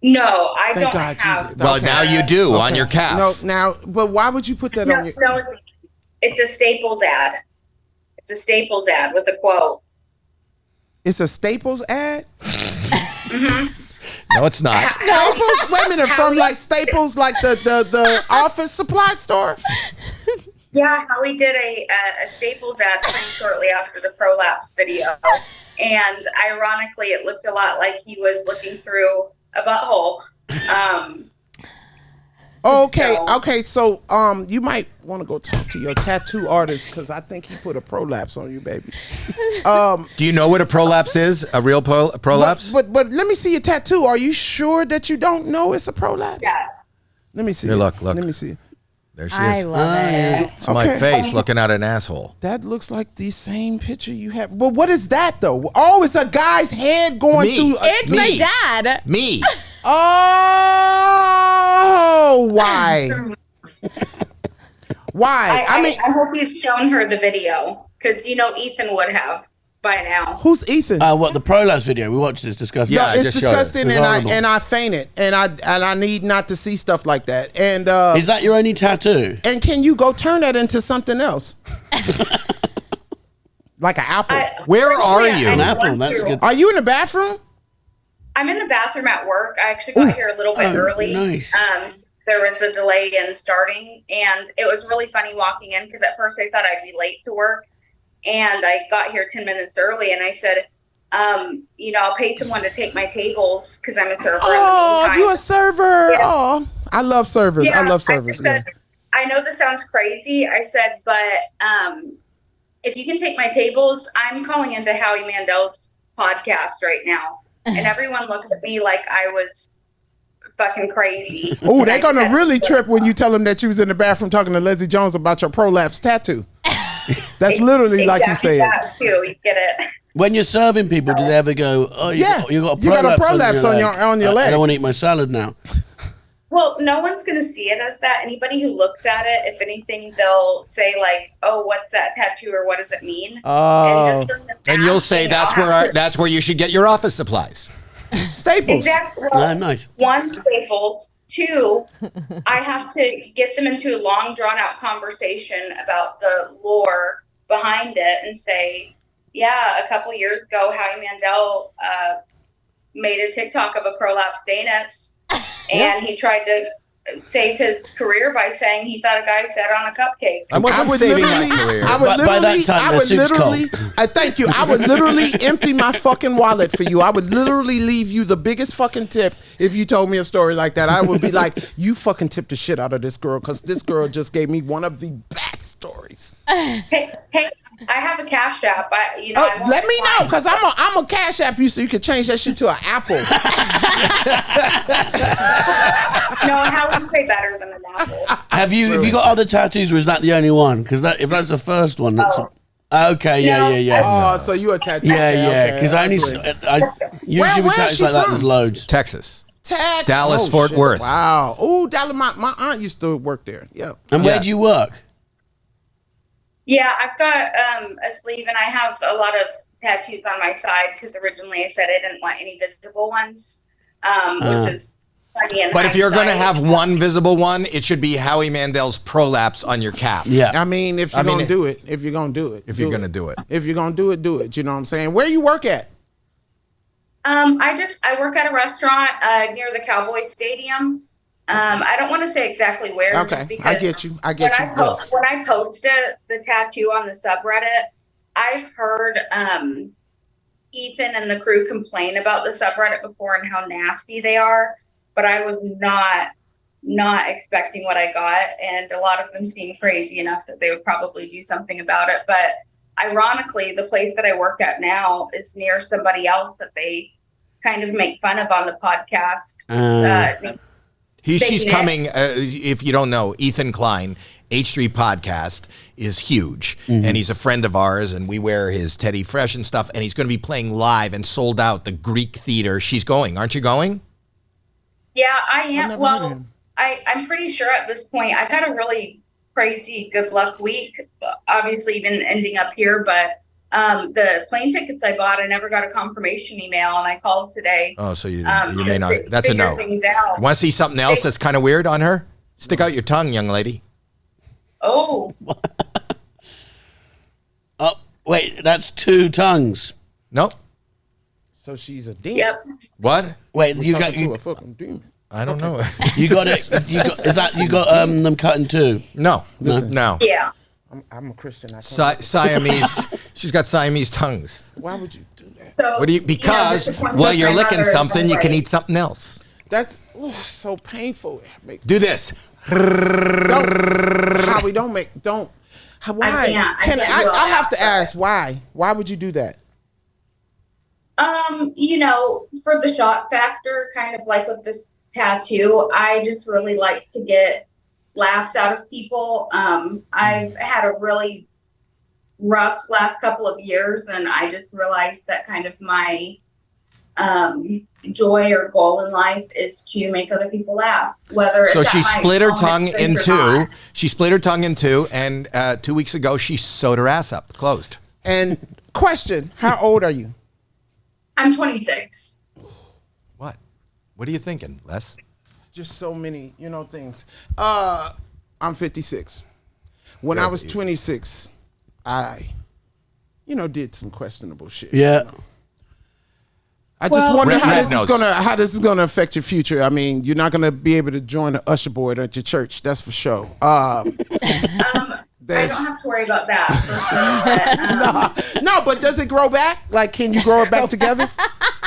No, I Thank don't God, have. Jesus. Well, Okay. now you do on Okay. your calf. No, now, but why would you put that No, on your? no, it's a Staples ad. It's a Staples ad with a quote. It's a Staples ad. No, it's not. Staples. Wait a minute, from like Staples, like the office supply store. Yeah, Howie did a Staples ad pretty shortly after the Prolapse video, and ironically, it looked a lot like he was looking through a butthole. Okay, so you might want to go talk to your tattoo artist because I think he put a prolapse on you, baby. Do you know what a prolapse is? A real prolapse? But let me see your tattoo. Are you sure that you don't know it's a prolapse? Yes. Let me see. Here, it. look. Let me see. There she I is. love it. It's my face looking at an asshole. That looks like the same picture you have. But what is that though? Oh, it's a guy's head going Me. through. It's my dad. Me. Oh, why? Why? I hope you've shown her the video because Ethan would have by now. Who's Ethan? What the prolapse video? We watched this disgusting. Yeah, No, I it's just showed it. disgusting, It was horrible. and I fainted, and I need not to see stuff like that. And Is that your only tattoo? and can you go turn that into something else? Like an apple. Where are Yeah, you? I An apple. want That's to. good. Are you in the bathroom? I'm in the bathroom at work. I actually got here a little bit early. Nice. There was a delay in starting, and it was really funny walking in because at first I thought I'd be late to work, and I got here 10 minutes early, and I said, I'll pay someone to take my tables because I'm a server. Oh, you a server? Yeah. Oh, I love servers. I love servers. just said, I know this sounds crazy. I said, but if you can take my tables, I'm calling into Howie Mandel's podcast right now, and everyone looked at me like I was fucking crazy. Oh, they're gonna really trip when you tell them that you was in the bathroom talking to Leslie Jones about your prolapse tattoo. That's literally like you Exactly said. that, too. You get it. When you're serving people, do they ever go, "Oh, you Yeah, got you got a prolapse prolapse on your I leg. don't want to eat my salad now." Well, no one's going to see it as that. Anybody who looks at it, if anything, they'll say like, "Oh, what's that tattoo?" or "What does it mean?" Oh, And you'll say that's where you should get your office supplies. Staples. Exactly. Ah, nice. One, Staples. Two, I have to get them into a long, drawn-out conversation about the lore behind it and say, yeah, a couple years ago, Howie Mandel made a TikTok of a prolapsed anus, and he tried to save his career by saying he thought a guy sat on a cupcake. I wasn't saving my career. By that time, the suit's cold. Thank you. I would literally empty my fucking wallet for you. I would literally leave you the biggest fucking tip if you told me a story like that. I would be like, you fucking tipped the shit out of this girl because this girl just gave me one of the best stories. Hey, I have a Cash App. Let me know because I'm a Cash App you so you can change that shit to an Apple. No, Howie's way better than an Apple. Have you got other tattoos, or is that the only one? Because if that's the first one, that's okay. Yeah. Oh, so you a tattoo? Yeah. Because I usually with tattoos like that, there's loads. Texas. Texas. Dallas, Fort Worth. Wow. Oh, Dallas. My aunt used to work there. Yeah. And where do you work? Yeah, I've got a sleeve, and I have a lot of tattoos on my side because originally I said I didn't want any visible ones, which is funny. But if you're going to have one visible one, it should be Howie Mandel's Prolapse on your calf. Yeah. I mean, if you're going to do it. If you're going to do it. If you're going to do it. If you're going to do it, do it. You know what I'm saying? Where you work at? I work at a restaurant near the Cowboy Stadium. I don't want to say exactly where. Okay, I get you. When I posted the tattoo on the subreddit, I've heard Ethan and the crew complain about the subreddit before and how nasty they are, but I was not expecting what I got, and a lot of them seem crazy enough that they would probably do something about it. But ironically, the place that I work at now is near somebody else that they kind of make fun of on the podcast. She's coming, if you don't know, Ethan Klein, H3 Podcast, is huge. Mm-hmm. And he's a friend of ours, and we wear his Teddy Fresh and stuff. And he's going to be playing live and sold out the Greek Theater. She's going. Aren't you going? Yeah, I am. Well, I'm pretty sure at this point, I've had a really crazy good luck week, obviously even ending up here. But the plane tickets I bought, I never got a confirmation email, and I called today. Oh, so you may not. That's a no. Want to see something else that's kind of weird on her? Stick out your tongue, young lady. Oh. Oh, wait, that's 2 tongues. Nope. So she's a demon. Yep. What? Wait, We're you talking got to a fucking demon. I don't know. You got it. You got them cut in 2? No. No. Yeah. I'm a Christian. Siamese. She's got Siamese tongues. Why would you do that? So, because while you're licking something, you can eat something else. That's so painful. Do this. Howie, don't. Why? I have to ask why. Why would you do that? For the shock factor, kind of like with this tattoo, I just really like to get laughs out of people. I've had a really rough last couple of years, and I just realized that kind of my joy or goal in life is to make other people laugh. So she split her tongue in 2. She split her tongue in 2, and 2 weeks ago she sewed her ass up, closed. And question: how old are you? I'm 26. What are you thinking, Les? Just so many, things. I'm 56. When I was 26, I, did some questionable shit. Yeah. I just wonder how this is gonna affect your future. I mean, you're not gonna be able to join the usher board at your church. That's for sure. I don't have to worry about that. For sure, no, but does it grow back? Like, can you grow it back together?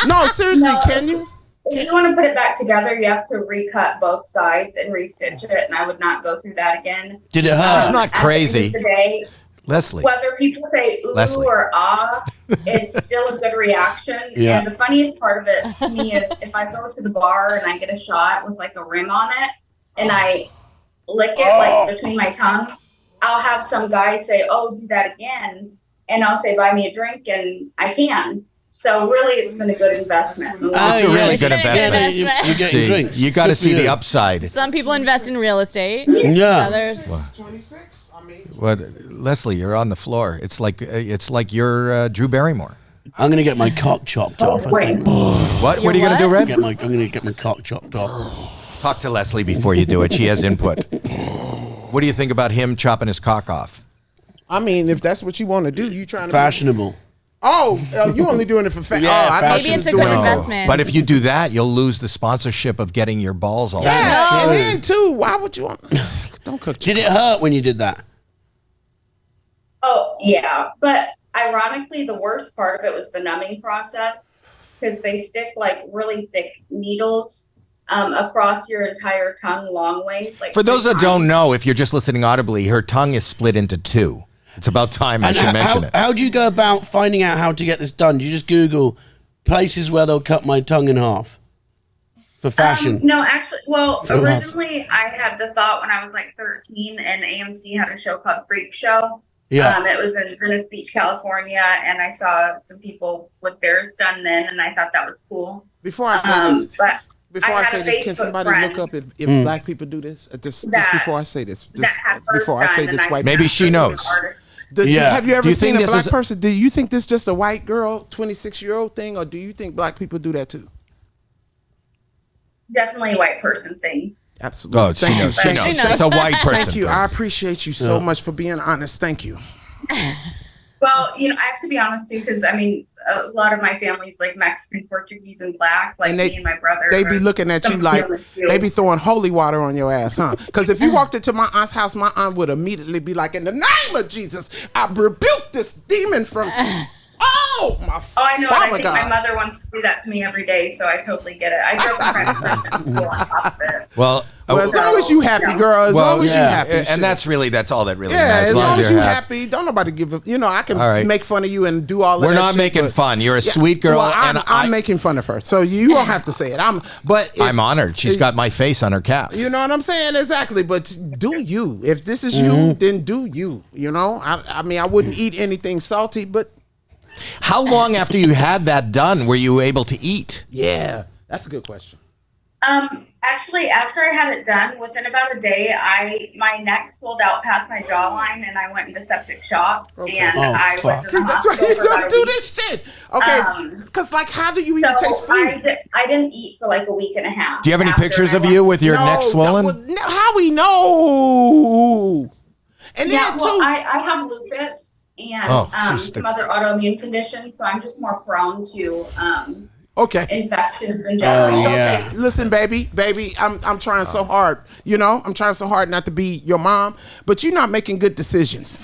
No, seriously, can you? If you want to put it back together, you have to recut both sides and restitch it, and I would not go through that again. Did it hurt? She's not crazy. At the end of the day, Leslie. Whether people say ooh or ah, it's still a good reaction. Yeah. And the funniest part of it to me is if I go to the bar and I get a shot with like a rim on it and I lick it like between my tongue, I'll have some guy say, oh, do that again. And I'll say, buy me a drink, and I can. So really, it's been a good investment. It's a really good investment. You're getting drinks. You got to see the upside. Some people invest in real estate. Yeah. Others. 26. I mean. What, Leslie? You're on the floor. It's like you're Drew Barrymore. I'm gonna get my cock chopped off. I think. What are you gonna do, Red? I'm gonna get my cock chopped off. Talk to Leslie before you do it. She has input. What do you think about him chopping his cock off? I mean, if that's what you want to do, you trying to fashionable. You only doing it for fashion. Yeah, I thought maybe she it's was a doing good it. investment. But if you do that, you'll lose the sponsorship of getting your balls all Yeah, set. and then too, why would you? Don't cook. Did it hurt when you did that? Oh, yeah. But ironically, the worst part of it was the numbing process because they stick like really thick needles across your entire tongue long ways. Like For those that don't know, if you're just listening audibly, her tongue is split into two. It's about time I should mention it. How do you go about finding out how to get this done? Do you just Google places where they'll cut my tongue in half for fashion? No, actually, well, For love. originally I had the thought when I was like 13 and AMC had a show called Freak Show. Yeah. It was in Venice Beach, California, and I saw some people with theirs done then, and I thought that was cool. Before I say this, But before I had say a this, can Facebook somebody friend look up if black people do this? Just before I say this, that had first before I say done, this, and white. Maybe she knows. Have you Do ever you seen think a this black is- person? Do you think this just a white girl, 26-year-old thing, or do you think black people do that too? Definitely a white person thing. Absolutely. Oh, she Thank you. knows. She Thank knows. you. It's a white person. Thank you. thing. I appreciate you so much for being honest. Thank you. Well, I have to be honest too, because I mean, a lot of my family's like Mexican, Portuguese, and black. Like And me and my brother. They be looking at you like they be throwing holy water on your ass, huh? Because if you walked into my aunt's house, my aunt would immediately be like, "In the name of Jesus, I rebuke this demon from." Oh my! Oh, I know. And I Father think God. my mother wants to do that to me every day, so I totally get it. I grew up in private school on top of it. Well, as long as you happy, girl. As long as you happy, and shit. that's all that really Yeah, matters. as long as you're you happy, don't nobody give a. I can All right. make fun of you and do all of We're that not shit, making but- fun. You're a Yeah, sweet girl, well, and I'm making fun of her, so you don't have to say it. I'm honored. She's got my face on her calf. You know what I'm saying? Exactly. But do you? If this is you, then do you. I mean, I wouldn't eat anything salty, but. How long after you had that done were you able to eat? Yeah, that's a good question. Actually, after I had it done, within about a day, my neck swelled out past my jawline, and I went into septic shock. And I was See, in the that's why hospital you for about don't a do week. this shit. Okay, because how do you even taste food? I didn't eat for like a week and a half. Do you have any after pictures I of you with your No, neck swollen? How we know? And yeah, then well, too. I have lupus and Oh, she's some other autoimmune conditions, so I'm just more prone to infections in general. Okay, listen, baby, I'm trying so hard. I'm trying so hard not to be your mom, but you're not making good decisions.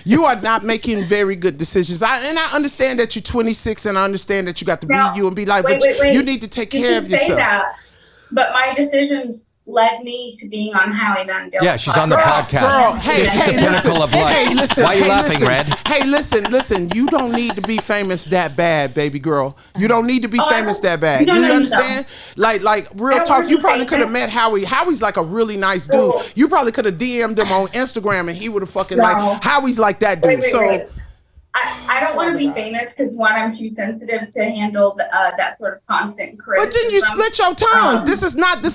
You are not making very good decisions. I understand that you're 26, and I understand that you got to be you and be like, Wait, but wait. you need to take You care can of yourself. say that, but my decisions led me to being on Howie Mandel. Yeah, she's on the podcast. Girl, hey, This is the pinnacle of life. Hey, listen. Why are you hey, laughing, listen. Red? Hey, listen. You don't need to be famous that bad, baby girl. You don't need to be famous that bad. Do you understand? Like real talk. You probably could have met Howie. Howie's like a really nice dude. You probably could have DM'd him on Instagram, and he would have fucking like Howie's like that dude. Wait. I don't want to be famous because one, I'm too sensitive to handle that sort of constant criticism. But then you split your tongue. This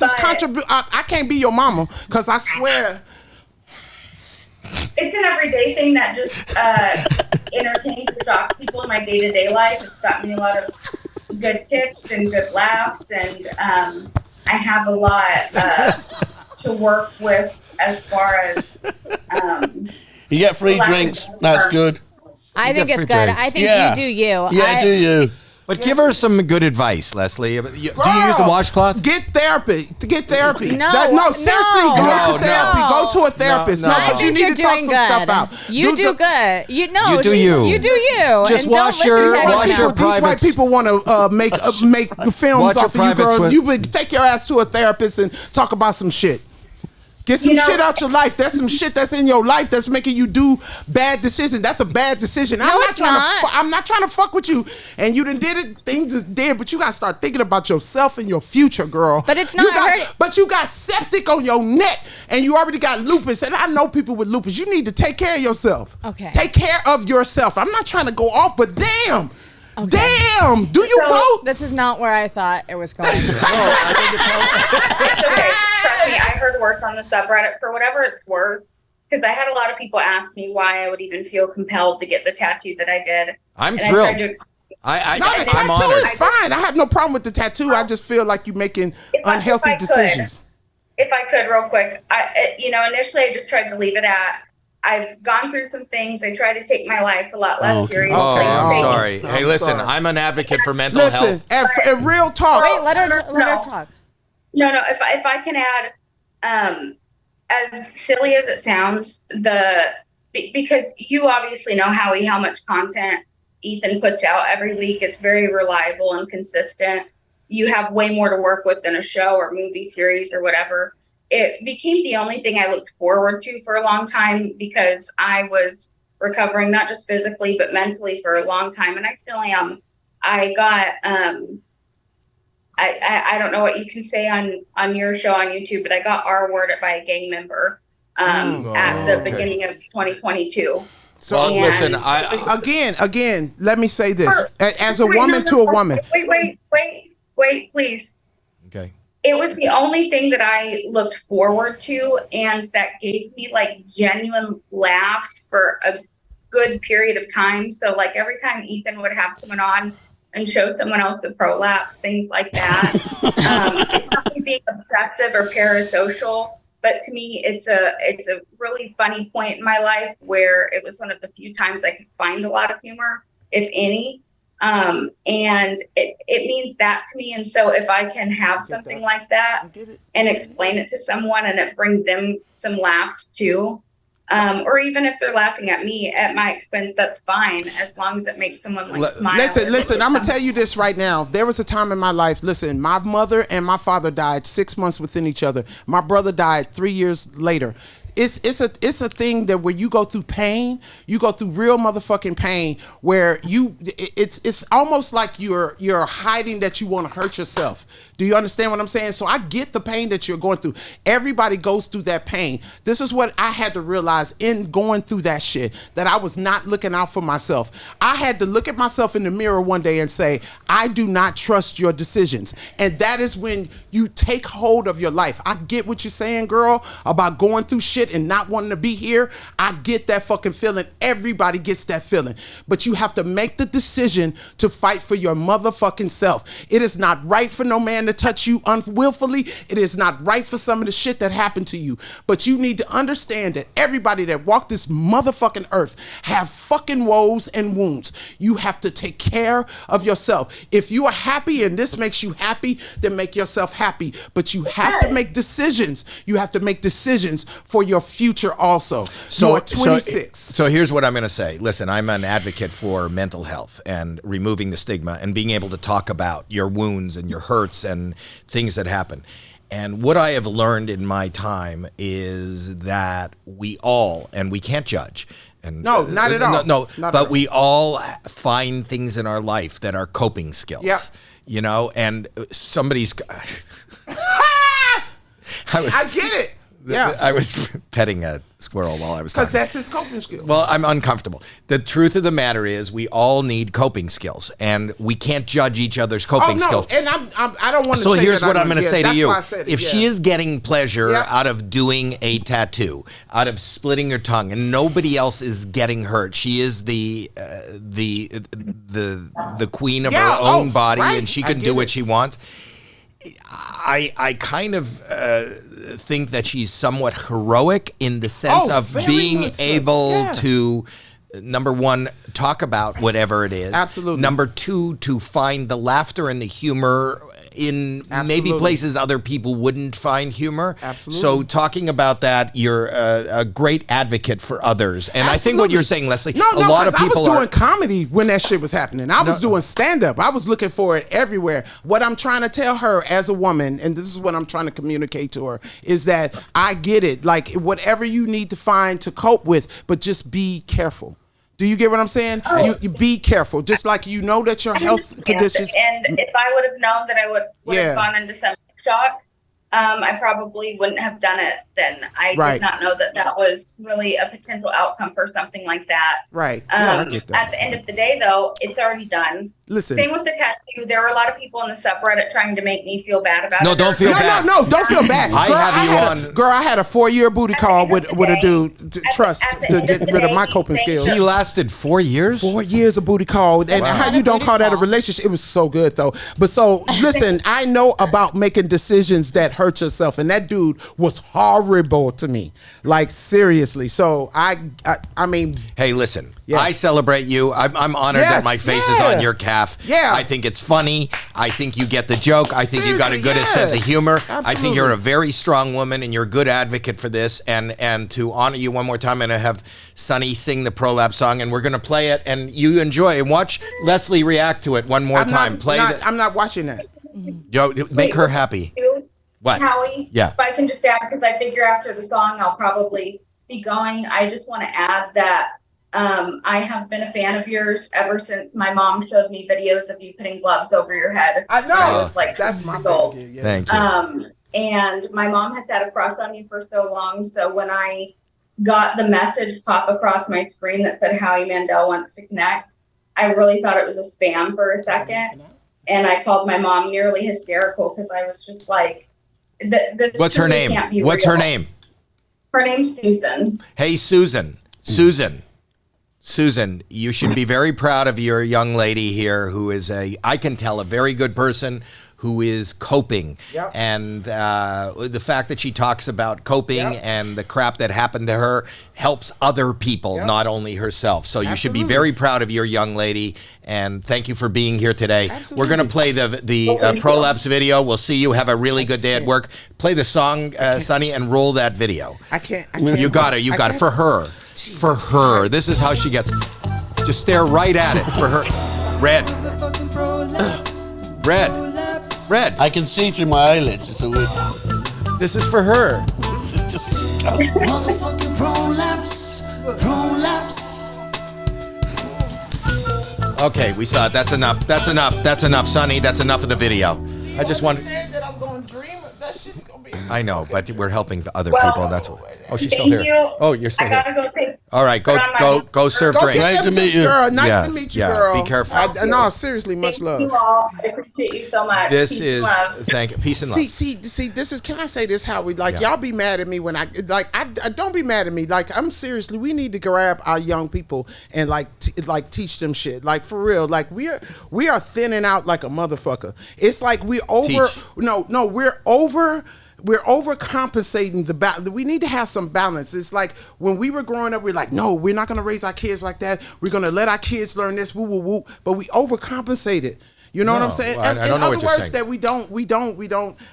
is contribution. I can't be your mama because I swear. It's an everyday thing that just entertains and shocks people in my day-to-day life. It's got me a lot of good tips and good laughs, and I have a lot to work with as far as You get free drinks. That's good. I think it's good. I think you do you. Yeah, do you. But give her some good advice, Leslie. Do you use a washcloth? Get therapy. No, seriously, go to therapy. Go to a therapist. No, because you need to talk some stuff out. You do good. You do you. You do you. Just and wash don't your listen to anyone. These white people want to make films off of you, girl. You take your ass to a therapist and talk about some shit. Get some shit out your life. There's some shit that's in your life that's making you do bad decisions. That's a bad decision. I'm not trying to fuck with you. And you done did it. Things is dead. But you got to start thinking about yourself and your future, girl. But it's not. But you got septic on your neck, and you already got lupus. And I know people with lupus. You need to take care of yourself. Okay. Take care of yourself. I'm not trying to go off, but damn. Okay. Damn. Do you vote? This is not where I thought it was going. It's okay. Trust me, I heard worse on the subreddit for whatever it's worth. Because I had a lot of people ask me why I would even feel compelled to get the tattoo that I did. I'm thrilled. The tattoo is fine. I have no problem with the tattoo. I just feel like you're making unhealthy decisions. If I could, real quick, initially I just tried to leave it at I've gone through some things. I try to take my life a lot less seriously. Oh, I'm sorry. I'm Hey, listen, sorry. I'm an advocate for mental health. Listen, real talk. Wait, let her talk. No. If I can add, as silly as it sounds, because you obviously know how much content Ethan puts out every week. It's very reliable and consistent. You have way more to work with than a show or movie series or whatever. It became the only thing I looked forward to for a long time because I was recovering not just physically but mentally for a long time, and I still am. I got I don't know what you can say on your show on YouTube, but I got R-worded by a gang member at the beginning of 2022. So Well, listen, again, let me say this. As a woman to a woman. Wait, please. Okay. It was the only thing that I looked forward to and that gave me like genuine laughs for a good period of time. So like every time Ethan would have someone on and show someone else the prolapse, things like that. It's not me being obsessive or parasocial, but to me, it's a really funny point in my life where it was one of the few times I could find a lot of humor, if any. And it means that to me. And so if I can have something like that and explain it to someone and it brings them some laughs too, or even if they're laughing at me at my expense, that's fine, as long as it makes someone like smile. Listen, I'm gonna tell you this right now. There was a time in my life, listen, my mother and my father died 6 months within each other. My brother died 3 years later. It's a thing that when you go through pain, you go through real motherfucking pain where it's almost like you're hiding that you want to hurt yourself. Do you understand what I'm saying? So I get the pain that you're going through. Everybody goes through that pain. This is what I had to realize in going through that shit, that I was not looking out for myself. I had to look at myself in the mirror one day and say, I do not trust your decisions. And that is when you take hold of your life. I get what you're saying, girl, about going through shit and not wanting to be here. I get that fucking feeling. Everybody gets that feeling. But you have to make the decision to fight for your motherfucking self. It is not right for no man to touch you unwillfully. It is not right for some of the shit that happened to you. But you need to understand that everybody that walked this motherfucking earth have fucking woes and wounds. You have to take care of yourself. If you are happy and this makes you happy, then make yourself happy. But you have to make decisions. You have to make decisions for your future also. You are 26. So here's what I'm going to say. Listen, I'm an advocate for mental health and removing the stigma and being able to talk about your wounds and your hurts and things that happen. And what I have learned in my time is that we all, and we can't judge. And no, not at all. No, but we all find things in our life that are coping skills. Yeah. You know, and somebody's... I get it. Yeah, I was petting a squirrel while I was talking. Because that's his coping skill. Well, I'm uncomfortable. The truth of the matter is we all need coping skills, and we can't judge each other's coping skills. And I don't want to So say here's that what I'm going to say to you. If yeah. she is getting pleasure out of doing a tattoo, out of splitting her tongue, and nobody else is getting hurt, she is the queen of her own body, right. and she can do what she wants. I kind of think that she's somewhat heroic in the sense of being able to, number one, talk about whatever it is. Absolutely. Number two, to find the laughter and the humor in maybe places other people wouldn't find humor. Absolutely. So talking about that, you're a great advocate for others. And I think what you're saying, Leslie, a lot of people I was doing comedy when that shit was happening. I was doing stand-up. I was looking for it everywhere. What I'm trying to tell her as a woman, and this is what I'm trying to communicate to her, is that I get it. Like, whatever you need to find to cope with, but just be careful. Do you get what I'm saying? You be careful. Just like you know that your health conditions. And if I would have known that I would have gone into septic shock, I probably wouldn't have done it then. I did not know that was really a potential outcome for something like that. Right. I get that. At the end of the day, though, it's already done. Listen. Same with the tattoo. There were a lot of people in the subreddit trying to make me feel bad about it. No, don't feel bad. No, don't feel bad. I had a 4-year booty call with a dude to get rid of my coping skills. He lasted 4 years? 4 years of booty call. And how you don't call that a relationship? It was so good, though. But so, listen, I know about making decisions that hurt hurt yourself. And that dude was horrible to me. Like, seriously. So I mean. Hey, listen. Yeah. I celebrate you. I'm honored that my face is on your calf. Yeah. I think it's funny. I think you get the joke. I think you got a good sense of humor. Absolutely. I think you're a very strong woman and you're a good advocate for this. And to honor you one more time, I'm going to have Sonny sing the Prolapse song, and we're going to play it, and you enjoy it. Watch Leslie react to it one more time. I'm not watching that. Yo, make her happy. What? Howie? Yeah. If I can just add, because I figure after the song I'll probably be going. I just want to add that I have been a fan of yours ever since my mom showed me videos of you putting gloves over your head. I know. I was like, that's my goal. yeah. Thank you. And my mom has had a crush on you for so long. So when I got the message pop across my screen that said Howie Mandel wants to connect, I really thought it was a spam for a second. And I called my mom nearly hysterical because I was just like, this What's her name? What's her name? Her name's Susan. Hey, Susan, you should be very proud of your young lady here who is I can tell, a very good person who is coping. Yep. And the fact that she talks about coping and the crap that happened to her helps other people, not only herself. So you should be very proud of your young lady, and thank you for being here today. Absolutely. We're going to play the Prolapse video. We'll see you. Have a really good day at work. Play the song, Sonny, and roll that video. I can't. You got it. You got it. For her. For her. This is how she gets. Just stare right at it. For her. Red. Red. I can see through my eyelids. It's a weird. This is for her. This is disgusting. Motherfucking prolapse. Okay, we saw it. That's enough. That's enough, Sonny. That's enough of the video. I just want. that I'm going to dream. That's just going to be. I know, but we're helping other people. That's what. Oh, she's still Thank here. you. Oh, you're still I here. gotta go take. All right, go serve Go drinks. get Nice them to meet tips, you. girl. Nice Yeah, to meet you, yeah, girl. be careful. No, seriously, much Thank love. you all. I appreciate you so much. This Peace is and love. thank you. Peace and love. See, this is, can I say this, Howie? Like, y'all be mad at me when I don't be mad at me. Like, I'm seriously, we need to grab our young people and teach them shit. Like, for real. Like, we are thinning out like a motherfucker. It's like we're overcompensating the balance. We need to have some balance. It's like when we were growing up, we're like, no, we're not going to raise our kids like that. We're going to let our kids learn this, woo, woo, woo. But we overcompensated. You know what I'm saying? Well, I don't know what you're saying. That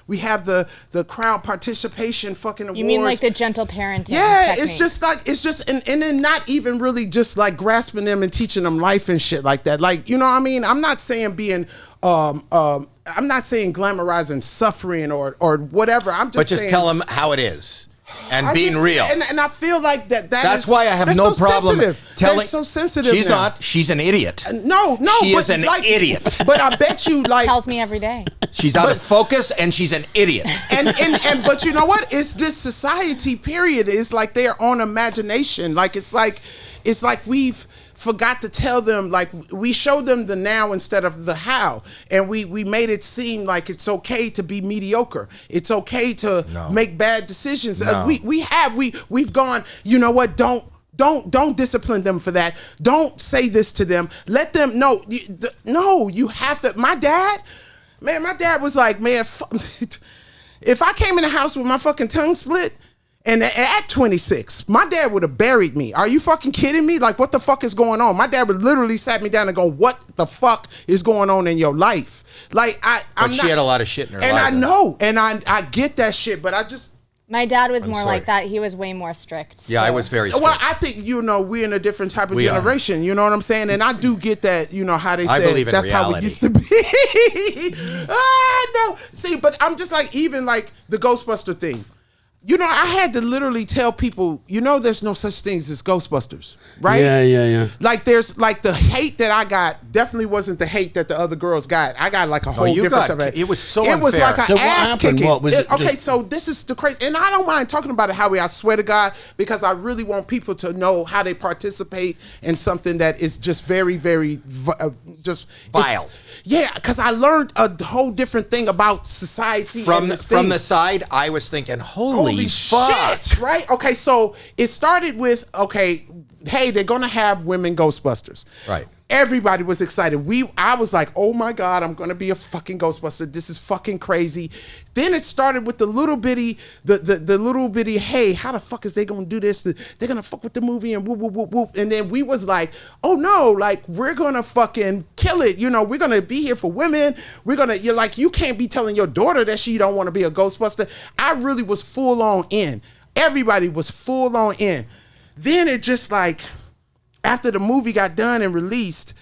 we have the crowd participation fucking awards. You mean like the gentle parenting? Yeah, technique. it's just and then not even really just like grasping them and teaching them life and shit like that. Like, you know what I mean? I'm not saying being I'm not saying glamorizing suffering or whatever. I'm just saying, tell them how it is. And being real. And I feel like that's why I have no problem telling. That's so sensitive. She's now. not. She's an idiot. No. She is an idiot. But I bet you like tells me every day. She's out of focus and she's an idiot. And but you know what? It's this society period. It's like they're on imagination. Like it's like we've forgot to tell them, like we show them the now instead of the how, and we made it seem like it's okay to be mediocre. It's okay to make bad decisions. We've gone, you know what? Don't discipline them for that. Don't say this to them. Let them know. You have to. My dad was like, man, if I came in the house with my fucking tongue split, and at 26, my dad would have buried me. Are you fucking kidding me? Like, what the fuck is going on? My dad would literally sat me down and go, what the fuck is going on in your life? Like, she had a lot of shit in her life. And I know, and I get that shit, but I just... My dad was more like that. He was way more strict. Yeah, I was very strict. Well, I think, we're in a different type of generation. You know what I'm saying? And I do get that, how they say that's reality. how it used to be. No. See, but I'm just like, even like the Ghostbuster thing. I had to literally tell people, there's no such things as Ghostbusters, right? Yeah. Like, there's like the hate that I got definitely wasn't the hate that the other girls got. I got like a whole different type of hate. It was so unfair. It was like an ass kicking. What was it? Okay, so this is the crazy, and I don't mind talking about it, Howie. I swear to God, because I really want people to know how they participate in something that is just very, very just vile. Yeah, because I learned a whole different thing about society. From the side, I was thinking, holy fuck. Shit, right? Okay, so it started with, hey, they're going to have women Ghostbusters. Right. Everybody was excited. I was like, oh my God, I'm gonna be a fucking Ghostbuster. This is fucking crazy. Then it started with the little bitty, hey, how the fuck is they gonna do this? They're gonna fuck with the movie and whoop, whoop, whoop, whoop. And then we was like, oh no, like we're gonna fucking kill it. You know, we're gonna be here for women. You're like, you can't be telling your daughter that she don't wanna be a Ghostbuster. I really was full on in. Everybody was full on in. Then it just like, after the movie got done and released,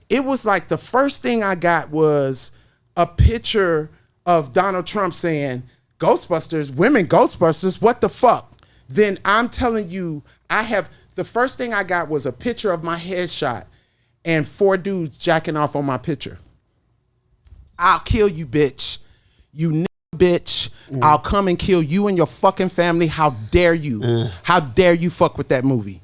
it was like the first thing I got was a picture of Donald Trump saying, Ghostbusters, women Ghostbusters, what the fuck? Then I'm telling you, the first thing I got was a picture of my headshot and 4 dudes jacking off on my picture. I'll kill you, bitch. You bitch. I'll come and kill you and your fucking family. How dare you? How dare you fuck with that movie?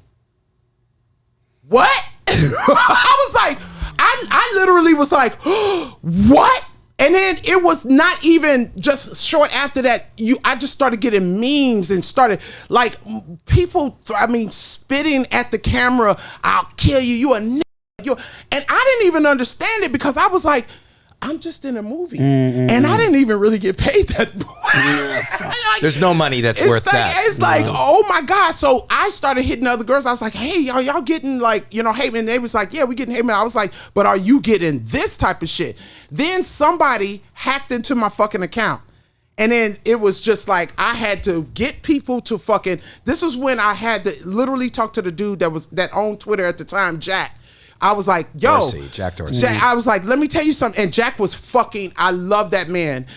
What? I was like, I literally was like, what? And then it was not even just short after that. I just started getting memes and started like people, spitting at the camera. I'll kill you. You a nigga. And I didn't even understand it because I was like, I'm just in a movie, and I didn't even really get paid that much. There's no money that's worth that. It's like, oh my God. So I started hitting other girls. I was like, hey, y'all getting like, hate? And they was like, yeah, we getting hate. I was like, but are you getting this type of shit? Then somebody hacked into my fucking account. And then it was just like, I had to get people to fucking, this was when I had to literally talk to the dude that owned Twitter at the time, Jack. I was like, yo, Jack Dorsey. Jack, I was like, let me tell you something. And Jack was fucking, I love that man.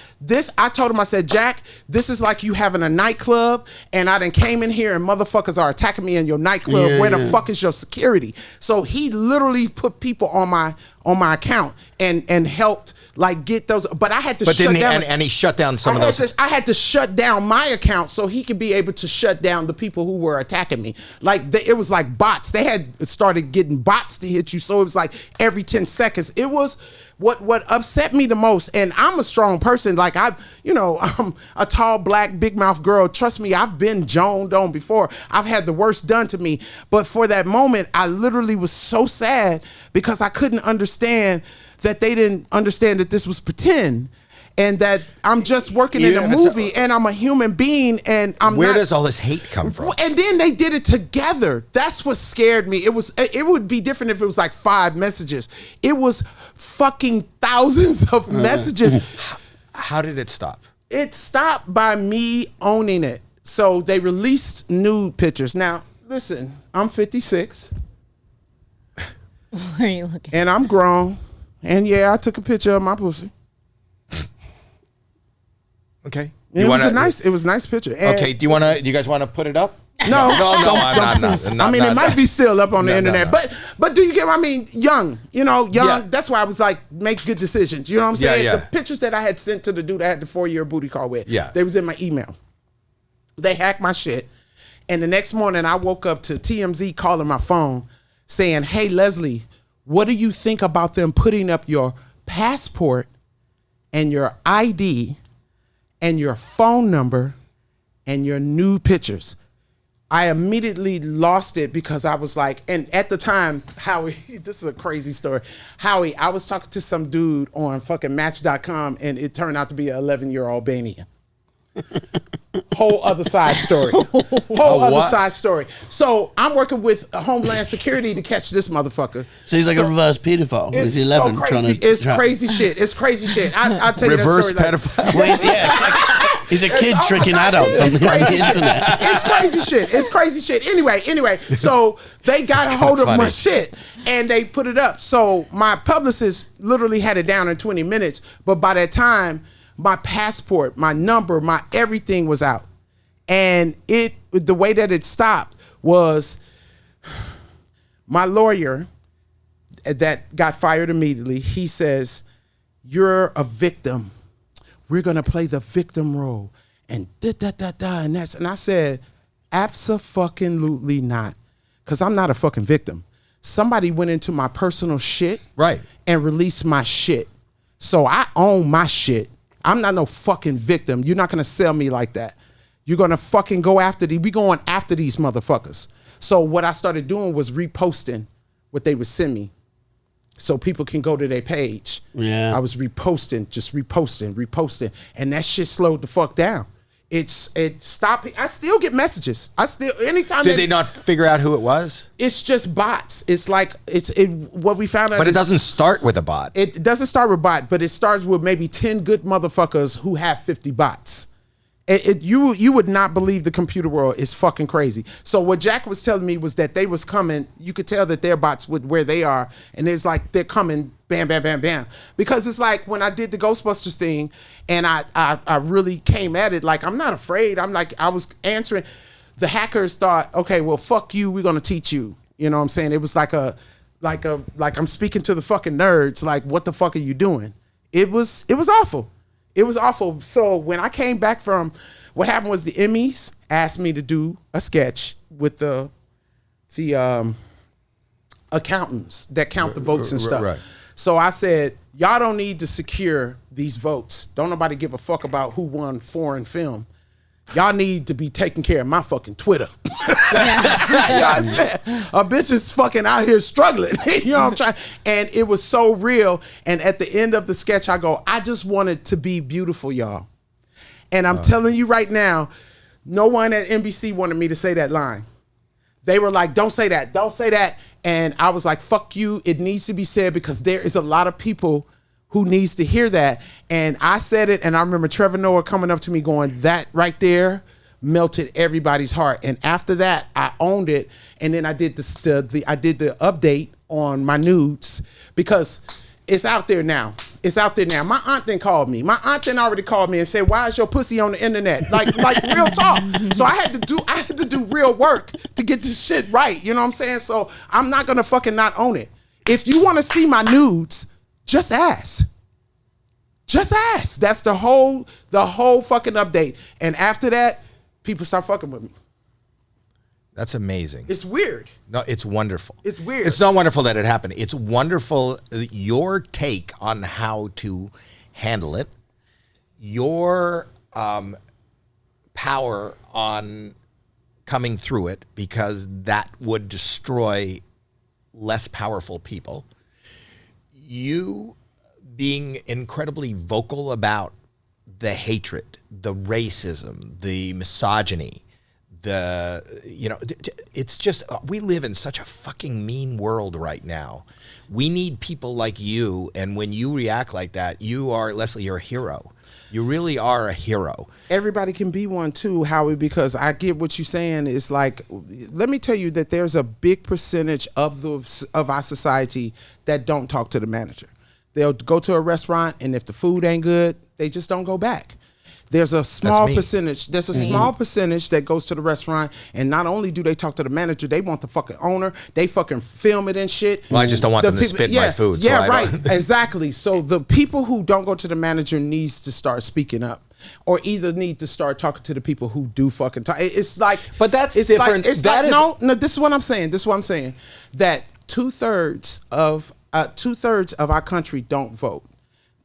I told him, I said, Jack, this is like you having a nightclub and I done came in here and motherfuckers are attacking me in your nightclub. Where the fuck is your security? So he literally put people on my account and helped like get those, but I had to shut down. And he shut down some of those. I had to shut down my account so he could be able to shut down the people who were attacking me. Like it was like bots. They had started getting bots to hit you. So it was like every 10 seconds. It was what upset me the most. And I'm a strong person. Like I'm a tall, black, big mouth girl. Trust me, I've been joned on before. I've had the worst done to me. But for that moment, I literally was so sad because I couldn't understand that they didn't understand that this was pretend and that I'm just working in a movie and I'm a human being and Where does all this hate come from? And then they did it together. That's what scared me. It would be different if it was like 5 messages. It was fucking thousands of messages. How did it stop? It stopped by me owning it. So they released nude pictures. Now, listen, I'm 56. Where are you looking? And I'm grown. And yeah, I took a picture of my pussy. Okay. It was a nice picture. And okay. Do you guys want to put it up? No, I'm not. It might be still up on the internet, but do you get what I mean? Young. Yeah. That's why I was like, make good decisions. You know what I'm saying? Yeah. The pictures that I had sent to the dude I had the 4-year booty call with, they was in my email. They hacked my shit. And the next morning I woke up to TMZ calling my phone saying, hey, Leslie, what do you think about them putting up your passport and your ID and your phone number and your nude pictures? I immediately lost it because I was like, and at the time, Howie, this is a crazy story. Howie, I was talking to some dude on fucking Match.com and it turned out to be an 11-year Albanian. Whole other side story. Side story. So I'm working with Homeland Security to catch this motherfucker. So he's like a reverse pedophile. It's 11 so crazy. It's crazy shit. It's crazy shit. I'll tell you that Reverse story. pedophile. He's a kid tricking adults on the internet. It's crazy shit. Anyway, so they got a hold of my shit and they put it up. So my publicist literally had it down in 20 minutes. But by that time, my passport, my number, my everything was out. And the way that it stopped was my lawyer that got fired immediately. He says, you're a victim. We're going to play the victim role. And and that's, and I said, abso-fucking-lutely not. Because I'm not a fucking victim. Somebody went into my personal shit. Right. And released my shit. So I own my shit. I'm not no fucking victim. You're not going to sell me like that. You're going to fucking go after we going after these motherfuckers. So what I started doing was reposting what they would send me. so people can go to their page. Yeah. I was reposting, and that shit slowed the fuck down. It stopped. I still get messages. Anytime. Did they not figure out who it was? It's just bots. It's like what we found out. But it doesn't start with a bot. It doesn't start with bot, but it starts with maybe 10 good motherfuckers who have 50 bots. You would not believe the computer world is fucking crazy. So what Jack was telling me was that they was coming. You could tell that their bots with where they are, and it's like they're coming, bam, bam, bam, bam. Because it's like when I did the Ghostbusters thing, and I really came at it like I'm not afraid. I'm like I was answering. The hackers thought, okay, well, fuck you. We're gonna teach you. You know what I'm saying? It was like I'm speaking to the fucking nerds. Like, what the fuck are you doing? It was awful. It was awful. So when I came back from, what happened was the Emmys asked me to do a sketch with the accountants that count the votes and stuff. Right. So I said, y'all don't need to secure these votes. Don't nobody give a fuck about who won foreign film. Y'all need to be taking care of my fucking Twitter. I said, a bitch is fucking out here struggling. You know what I'm trying? And it was so real. And at the end of the sketch, I go, I just wanted to be beautiful, y'all. And I'm telling you right now, no one at NBC wanted me to say that line. They were like, don't say that. Don't say that. And I was like, fuck you. It needs to be said because there is a lot of people who needs to hear that. And I said it, and I remember Trevor Noah coming up to me going, that right there melted everybody's heart. And after that, I owned it, and then I did the update on my nudes because it's out there now. It's out there now. My aunt then called me. My aunt then already called me and said, why is your pussy on the internet? Like real talk. So I had to do real work to get this shit right. You know what I'm saying? So I'm not gonna fucking not own it. If you wanna see my nudes, just ask. Just ask. That's the whole fucking update. And after that, people start fucking with me. That's amazing. It's weird. No, it's wonderful. It's weird. It's not wonderful that it happened. It's wonderful your take on how to handle it, your power on coming through it, because that would destroy less powerful people. You being incredibly vocal about the hatred, the racism, the misogyny, it's just, we live in such a fucking mean world right now. We need people like you, and when you react like that, you are, Leslie, you're a hero. You really are a hero. Everybody can be one too, Howie, because I get what you're saying. It's like, let me tell you that there's a big percentage of our society that don't talk to the manager. They'll go to a restaurant, and if the food ain't good, they just don't go back. There's a small percentage. There's a small percentage that goes to the restaurant, and not only do they talk to the manager, they want the fucking owner. They fucking film it and shit. Well, I just don't want them to spit my food. Yeah, so right. Exactly. So the people who don't go to the manager needs to start speaking up, or either need to start talking to the people who do fucking talk. It's like, but that's it's different. Like, no. This is what I'm saying. That 2/3 of our country don't vote.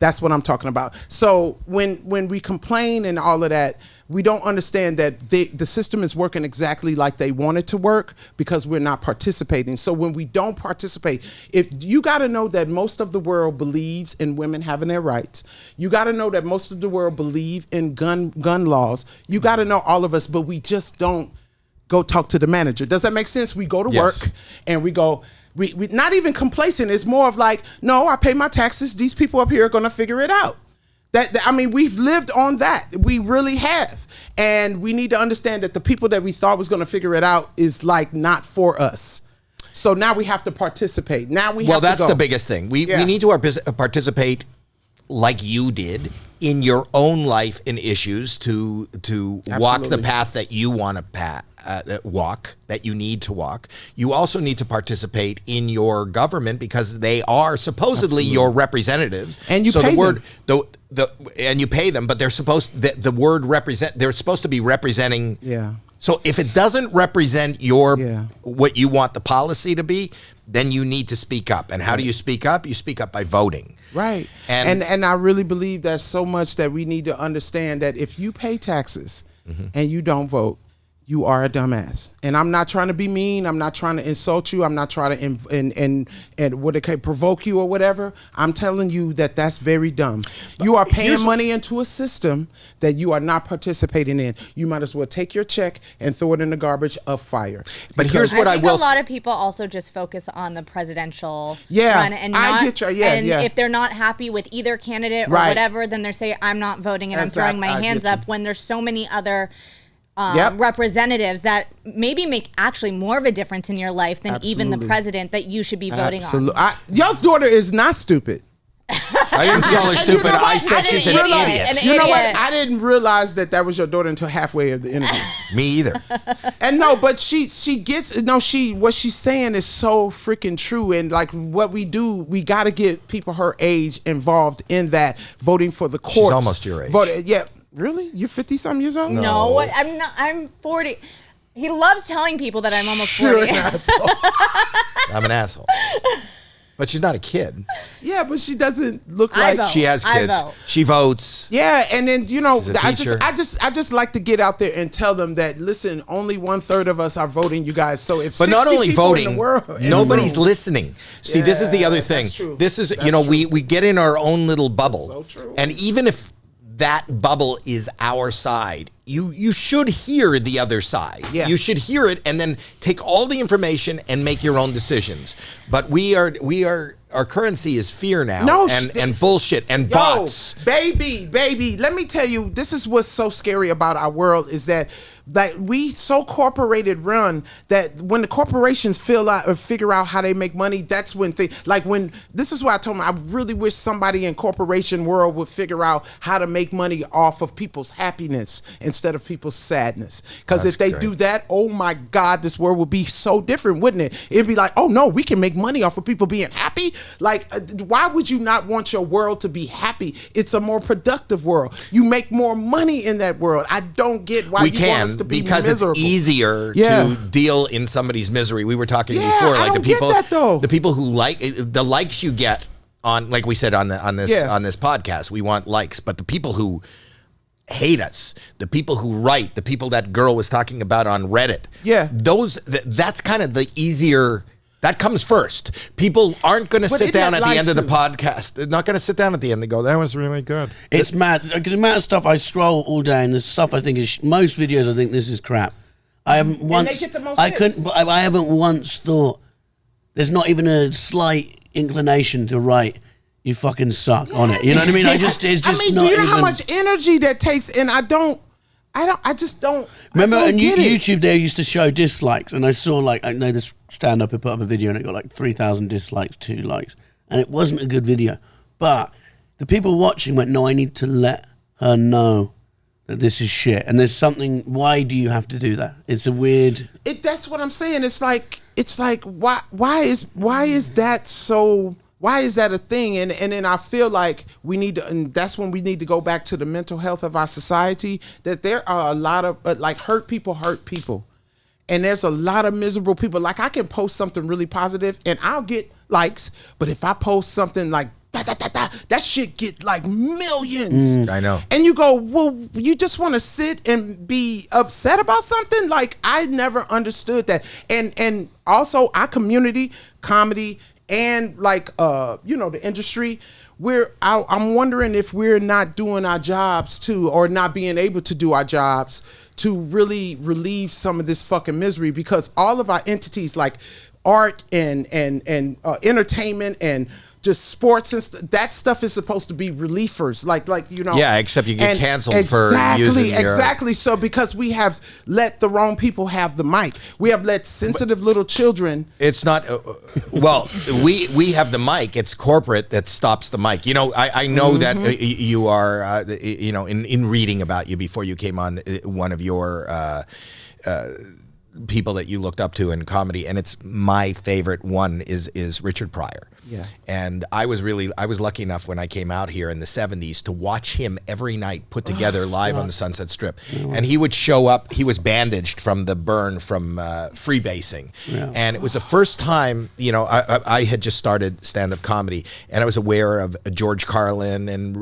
That's what I'm talking about. So when we complain and all of that, we don't understand that the system is working exactly like they want it to work because we're not participating. So when we don't participate, if you got to know that most of the world believes in women having their rights, you got to know that most of the world believe in gun laws. You got to know all of us, but we just don't go talk to the manager. Does that make sense? We go to work and we go. We not even complacent. It's more of like, no, I pay my taxes. These people up here are going to figure it out. I mean, we've lived on that. We really have. And we need to understand that the people that we thought was going to figure it out is like not for us. So now we have to participate. Now we have to go. Well, that's the biggest thing. We need to participate like you did in your own life and issues to walk the path that you want to walk, that you need to walk. You also need to participate in your government because they are supposedly your representatives. And you pay them. And you pay them, but they're supposed the word represent. They're supposed to be representing. Yeah. So if it doesn't represent what you want the policy to be, then you need to speak up. And how do you speak up? You speak up by voting. Right. And I really believe that so much that we need to understand that if you pay taxes and you don't vote, you are a dumbass. And I'm not trying to be mean. I'm not trying to insult you. I'm not trying to provoke you or whatever. I'm telling you that that's very dumb. You are paying money into a system that you are not participating in. You might as well take your check and throw it in the garbage of fire. But here's what I will say. A lot of people also just focus on the presidential run and not, I get you. And if they're not happy with either candidate or whatever, then they say, I'm not voting and I'm throwing my hands up, when there's so many other representatives that maybe make actually more of a difference in your life than even the president that you should be voting on. Your daughter is not stupid. I didn't call her stupid. I said she's an idiot. You know what? I didn't realize that was your daughter until halfway of the interview. Me either. And no, but she gets what she's saying is so freaking true. And like what we do, we got to get people her age involved in that, voting for the courts. She's almost your age. Yeah. Really? You're 50-something years old? No, I'm not. I'm 40. He loves telling people that I'm almost 40. I'm an asshole. But she's not a kid. Yeah, but she doesn't look like she has kids. She votes. Yeah, and then I just like to get out there and tell them that listen, only 1/3 of us are voting, you guys. So if but not only voting, nobody's room, listening. See, this is the other thing. This is we get in our own little bubble, so true. And even if that bubble is our side, you should hear the other side. Yeah. You should hear it and then take all the information and make your own decisions. But our currency is fear now, and bullshit and bots. Baby, let me tell you, this is what's so scary about our world is that we so corporated run that when the corporations figure out how they make money, that's when this is why I told them I really wish somebody in corporation world would figure out how to make money off of people's happiness instead of people's sadness. Because if they do that, oh my God, this world would be so different, wouldn't it? It'd be like, oh no, we can make money off of people being happy. Like, why would you not want your world to be happy? It's a more productive world. You make more money in that world. I don't get why you want us to be miserable. It's easier to deal in somebody's misery. We were talking before, like the people who like the likes you get on, like we said on this podcast, we want likes, but the people who hate us, the people who write, the people that girl was talking about on Reddit, that's kind of the easier. That comes first. People aren't going to sit down at the end of the podcast. They're not going to sit down at the end and go, that was really good. It's mad. Because the amount of stuff I scroll all day, and there's stuff I think is, most videos I think this is crap. I haven't once, I haven't once thought, there's not even a slight inclination to write, you fucking suck on it. You know what I mean? It's just do you know how much energy that takes? And I just don't. Remember on YouTube they used to show dislikes, and I saw I know this stand-up who put up a video and it got 3,000 dislikes, 2 likes, and it wasn't a good video. But the people watching went, no, I need to let her know that this is shit. And there's something. Why do you have to do that? It's a weird. That's what I'm saying. It's like why is that so? Why is that a thing? And then I feel like we need to, and that's when we need to go back to the mental health of our society, that there are a lot of hurt people. And there's a lot of miserable people. Like I can post something really positive and I'll get likes, but if I post something like that shit get millions. I know. And you go, well, you just want to sit and be upset about something? Like I never understood that. And also our community, comedy, and the industry, I'm wondering if we're not doing our jobs too, or not being able to do our jobs to really relieve some of this fucking misery, because all of our entities like art and entertainment and just sports and that stuff is supposed to be relievers, Yeah, except you get canceled for using your... Exactly. So because we have let the wrong people have the mic, we have let sensitive little children. It's not. We have the mic. It's corporate that stops the mic. I know that you are. In reading about you before you came on one of your people that you looked up to in comedy, and it's my favorite one is Richard Pryor. Yeah. And I was lucky enough when I came out here in the 70s to watch him every night put together live on the Sunset Strip. And he would show up, he was bandaged from the burn from freebasing. Yeah. And it was the first time, you know, I had just started stand-up comedy, and I was aware of George Carlin and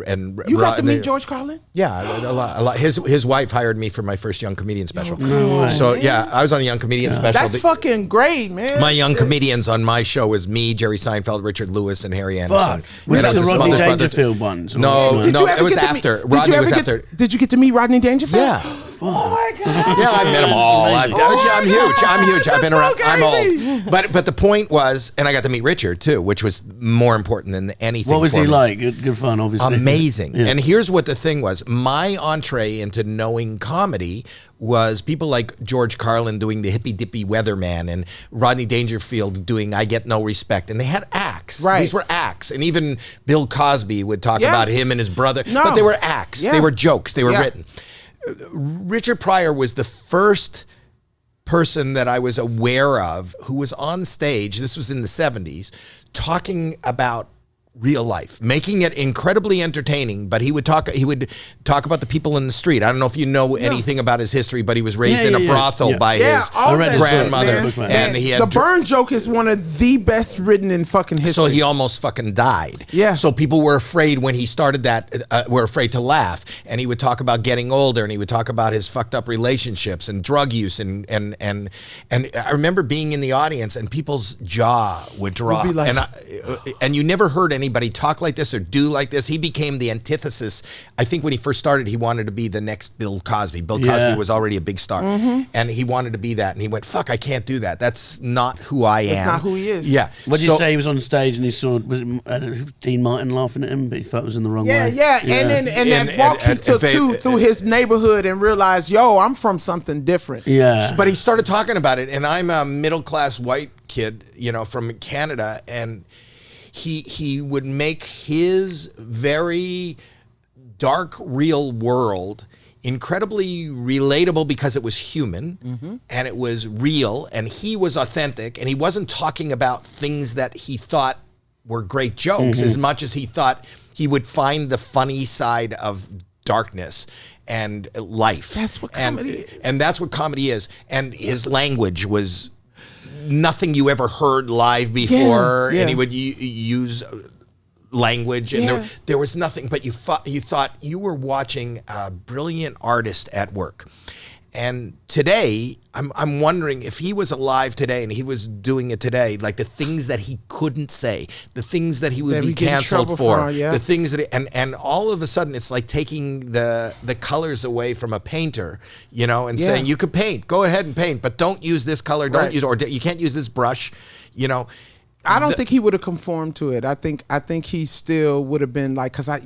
You got to meet George Carlin? Yeah, a lot. His wife hired me for my first Young Comedian special. No way. So yeah, I was on the Young Comedian special. That's fucking great, man. My Young Comedians on my show was me, Jerry Seinfeld, Richard Lewis, and Harry Anderson. Was And that it the some Rodney other brothers. Dangerfield ones? or No, what? no, it was after. Rodney was after. Did you get to meet Rodney Dangerfield? Yeah. Oh my God. Yeah, I met them all. I'm huge. I'm huge. I've been around. I'm old. But the point was, and I got to meet Richard too, which was more important than anything. What was for he me. like? Good fun, obviously. Amazing. Yeah. And here's what the thing was. My entree into knowing comedy was people like George Carlin doing the hippy dippy weatherman and Rodney Dangerfield doing I Get No Respect. And they had acts. Right. These were acts. And even Bill Cosby would talk Yeah. about him and his brother. No. But they were acts. Yeah. They were jokes. They were Yeah. written. Richard Pryor was the first person that I was aware of who was on stage, this was in the 70s, talking about real life, making it incredibly entertaining, but he would talk about the people in the street. I don't know if you know anything about his history, but he was raised in a brothel by his grandmother. And he had the burn joke is one of the best written in fucking history. So he almost fucking died. Yeah. So people were afraid when he started that, were afraid to laugh. And he would talk about getting older, and he would talk about his fucked up relationships and drug use. And I remember being in the audience, and people's jaw would drop. Would be like, and you never heard anybody talk like this or do like this. He became the antithesis. I think when he first started, he wanted to be the next Bill Cosby. Bill Cosby was already a big star. And he wanted to be that. And he went, fuck, I can't do that. That's not who I am. That's not who he is. Yeah. What did you say? He was on stage and he saw, was it Dean Martin laughing at him, but he thought it was in the wrong way? Yeah. And then walk he took through his neighborhood and realized, yo, I'm from something different. Yeah. But he started talking about it, and I'm a middle-class white kid, you know, from Canada, and he would make his very dark, real world incredibly relatable because it was human and it was real and he was authentic, and he wasn't talking about things that he thought were great jokes as much as he thought he would find the funny side of darkness and life. That's what comedy is. And that's what comedy is. And his language was nothing you ever heard live before, and he would use language, and there was nothing, but you thought you were watching a brilliant artist at work. And today, I'm wondering if he was alive today and he was doing it today, like the things that he couldn't say, the things that he would be canceled for, the things that, and all of a sudden it's like taking the colors away from a painter, you know, and saying you could paint, go ahead and paint, but don't use this color, don't use, or you can't use this brush, you know. I don't think he would have conformed to it. I think he still would have been like, cause I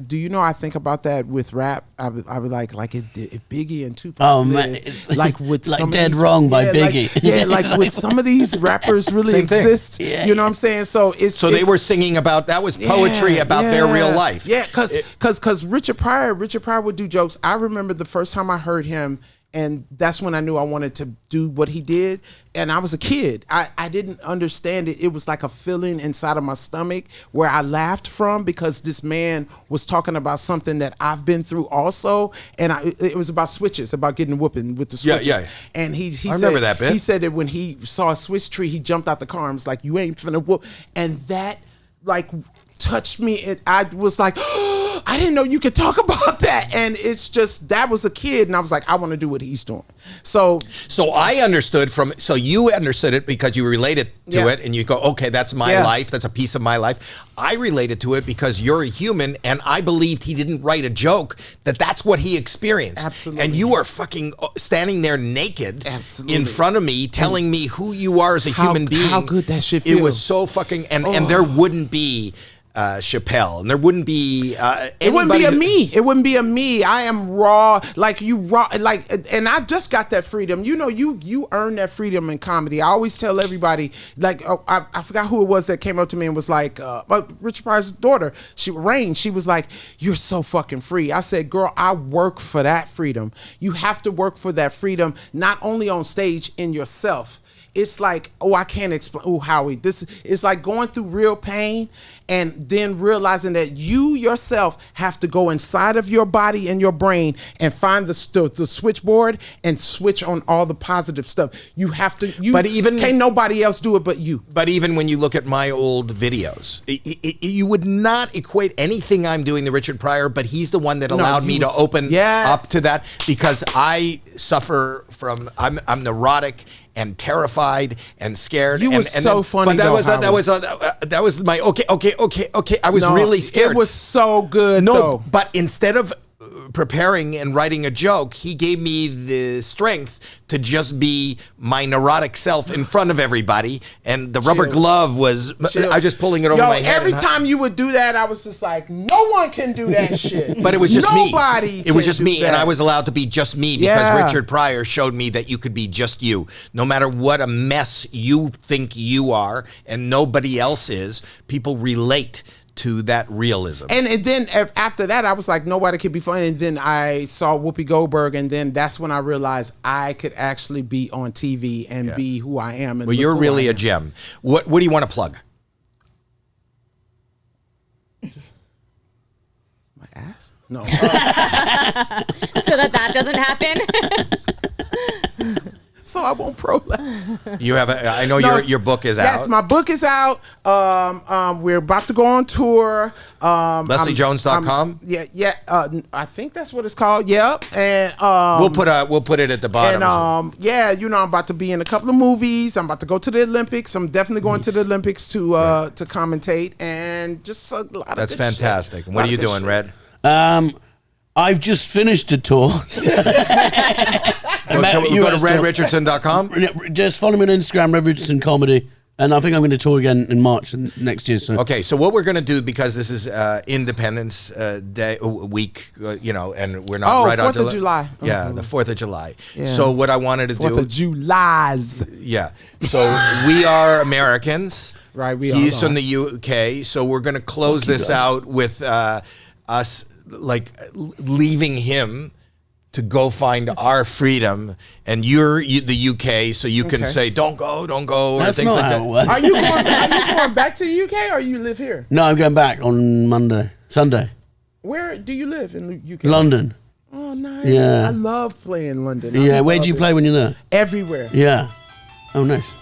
think about that with rap. I would like if Biggie and Tupac. Oh man, like with like some Dead of these, Wrong by Biggie. like with some of these rappers really exist. You know what I'm saying? So they were singing about, that was poetry about their real life. Yeah, cause Richard Pryor would do jokes. I remember the first time I heard him. And that's when I knew I wanted to do what he did. And I was a kid. I didn't understand it. It was like a feeling inside of my stomach where I laughed from, because this man was talking about something that I've been through also. And it was about switches, about getting whooping with the switches. Yeah. And he I remember that bit. He said that when he saw a switch tree, he jumped out the car and was like, you ain't finna whoop. And that like touched me. I was like, oh, I didn't know you could talk about that. And it's just, that was a kid, and I was like, I want to do what he's doing. So I understood so you understood it because you related to it, and you go, okay, that's my life, that's a piece of my life. I related to it because you're a human, and I believed he didn't write a joke, that's what he experienced. Absolutely. And you were fucking standing there naked in front of me, telling me who you are as a human being. How good that shit feels. It was so fucking, and there wouldn't be Chappelle, and there wouldn't be it wouldn't be a anybody me. It wouldn't be a me. I am raw, like you raw, like, and I just got that freedom. You know, you earn that freedom in comedy. I always tell everybody, like, I forgot who it was that came up to me and was like, Richard Pryor's daughter, Rain. She was like, "You're so fucking free." I said, "Girl, I work for that freedom. You have to work for that freedom, not only on stage, in yourself." It's like, I can't explain. Oh, Howie, this is like going through real pain and then realizing that you yourself have to go inside of your body and your brain and find the switchboard and switch on all the positive stuff. You have to, but even can't nobody else do it but you. But even when you look at my old videos, you would not equate anything I'm doing to Richard Pryor, but he's the one that allowed me to open up to that, because I suffer from, I'm neurotic and terrified and scared. You were so funny. But that was my okay. I was really scared. It was so good. No, but instead of preparing and writing a joke, he gave me the strength to just be my neurotic self in front of everybody, and the rubber glove was I was just pulling it over my head. Every time you would do that, I was just like, no one can do that shit. But it was just Nobody me. It was just me, and I was allowed to be just me because Richard Pryor showed me that you could be just you, no matter what a mess you think you are, and nobody else is. People relate to that realism. And then after that, I was like, nobody could be funny. And then I saw Whoopi Goldberg, and then that's when I realized I could actually be on TV and be who I am. And well, you're really a gem. What do you want to plug? My ass? No. So that doesn't happen. So I won't prolapse. You have I know your book is out. Yes, my book is out. We're about to go on tour. LeslieJones.com. I think that's what it's called. Yep. And we'll put it at the bottom. And I'm about to be in a couple of movies. I'm about to go to the Olympics. I'm definitely going to the Olympics to commentate, and just a lot of That's good fantastic. shit. And what are you doing, Red? I've just finished a tour. Go to redrichardson.com. Just follow me on Instagram, Red Richardson Comedy, and I think I'm going to tour again in March next year. So. Okay, so what we're going to do, because this is Independence Day week, and we're not right on 4th of July. Yeah, the 4th of July. Yeah. So what I wanted to do. 4th of July's. Yeah. So we are Americans. Right. He's from the UK. So we're going to close this out with us leaving him to go find our freedom, and you're the UK, so you can say, don't go, or That's things not like how that. it works. Are you going back to the UK, or you live here? No, I'm going back on Sunday. Where do you live in the UK? London. Oh, nice. Yeah. I love playing London. Yeah, where do you play when you're there? Everywhere. Yeah. Oh, nice.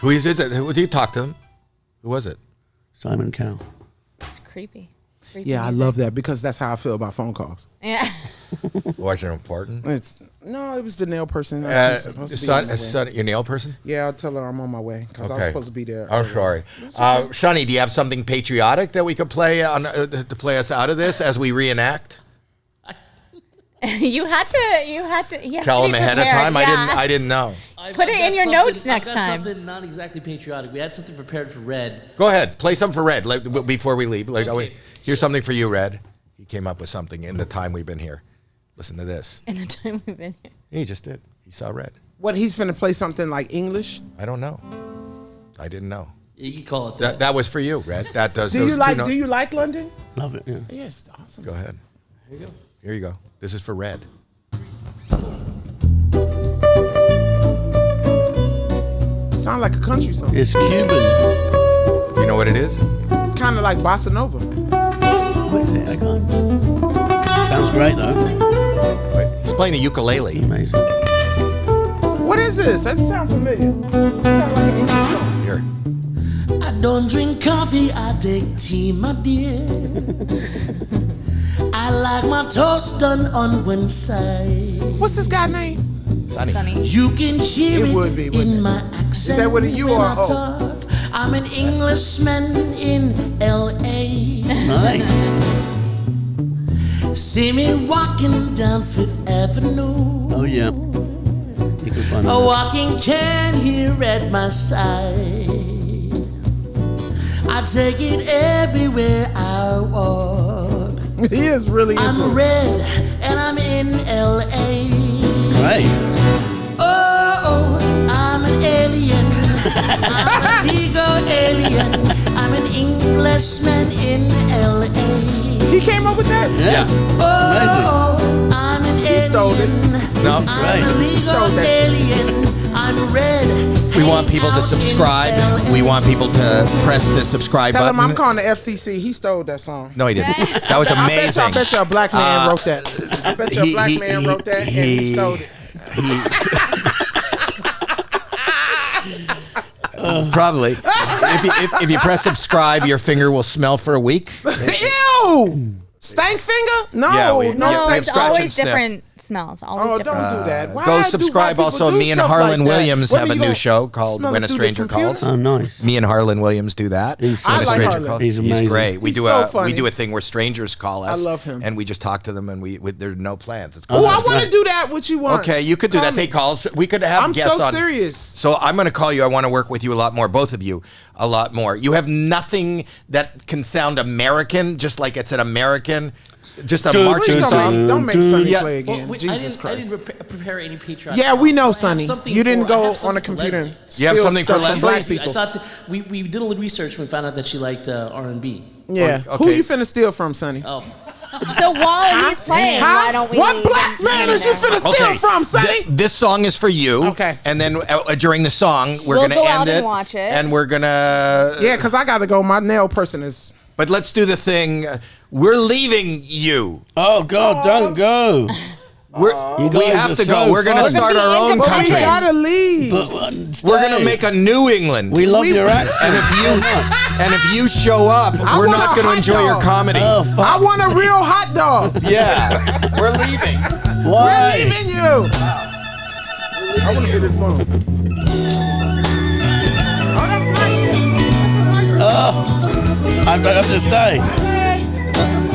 Who is it? Who do you talk to him? Who was it? Simon Cowell. It's creepy. Yeah, I love that, because that's how I feel about phone calls. Yeah. What's important? It was the nail person. Your nail person? Yeah, I'll tell her I'm on my way, because I was supposed to be there. I'm sorry. Shani, do you have something patriotic that we could play on to play us out of this as we reenact? You had to Tell them ahead of time. Yeah. I didn't know. Put it in your notes next I've got time. something not exactly patriotic. We had something prepared for Red. Go ahead, play some for Red before we leave. Here's something for you, Red. He came up with something in the time we've been here. Listen to this. In the time we've been here. He just did. He saw Red. What, he's finna play something like English? I don't know. I didn't know. You can call it that. That was for you, Red. That does. Do you like London? Love it. Yeah. Yes, awesome. Go ahead. Here you go. Here you go. This is for Red. Sound like a country song. It's Cuban. You know what it is? Kind of like bossa nova. What is it? I can't. Sounds great though. Wait, he's playing a ukulele. Amazing. What is this? That sounds familiar. That sounds like an English song. Here. I don't drink coffee, I take tea, my dear. I like my toast done on one side. What's this guy's name? Sonny. You can hear it, would be, in my accent. Is that what you when are? I talk. I'm an Englishman in L.A. Nice. See me walking down Fifth Avenue. Oh yeah. You can find A that. walking can here at my side. I take it everywhere I walk. He is really into I'm it. red and I'm in L.A. Right. Oh, I'm an alien. I'm a legal alien. I'm an Englishman in L.A. He came up with that? Yeah. Oh, I'm an alien. He stole it. No, I'm a legal alien. I'm red. We want people to subscribe. We want people to press the subscribe Tell button. him I'm calling the FCC. He stole that song. No, he didn't. That was amazing. I bet you a black man wrote that. I bet you a black man wrote that and he stole it. Probably. If you press subscribe, your finger will smell for a week. Ew! Stank finger? No, Yeah, no. we No, have it's scratch and always sniff. different smells. Always Oh, different. don't do that. Why Go do subscribe. white people Also, do me and stuff Harlan like that? Williams What have are a you new gonna show called smell it When a through the Stranger computer? Calls. Oh, nice. Me and Harlan Williams do that. He's When so a like Stranger Harlan. Calls. He's amazing. great. We He's do so a funny. we do a thing where strangers call us. I love him. And we just talk to them, and there's no plans. It's Oh, cool. I that's want to great. do that with you once. Okay, you could do Call that. me. Take calls. We could have I'm guests so on. serious. So I'm going to call you. I want to work with you a lot more. Both of you, a lot more. You have nothing that can sound American, just like it's an American. Just a marching Please song. don't make Sonny Yeah. play again. Well, Jesus I Christ. didn't prepare any patriotic. Yeah, we know, I have Sonny. something You didn't for- I go have on something a for computer. Leslie. You have steal something for stuff from Leslie? Black people. I thought that we did a little research and we found out that she liked R&B. Yeah. Okay. Who you finna steal from, Sonny? Oh, So while he's playing, Huh? why don't we? What leave black and man hang is you there? finna steal from, Sonny? This song is for you. Okay. And then during the song, we're We'll gonna go end out it. and watch it. And we're gonna. Yeah, because I got to go. My nail person is... But let's do the thing. We're leaving you. Oh, God, don't go. We guys have are to so go. We're gonna fun. start our own But we country. gotta leave. But, We're gonna stay. make a New England. We love your accent. And if you show up, we're want not a gonna hot enjoy your dog. comedy. Oh, fuck. I want a real hot dog. Yeah, we're leaving. Why? We're leaving you. I want to hear this song. Oh, that's nice. This is nice. I don't have to stay.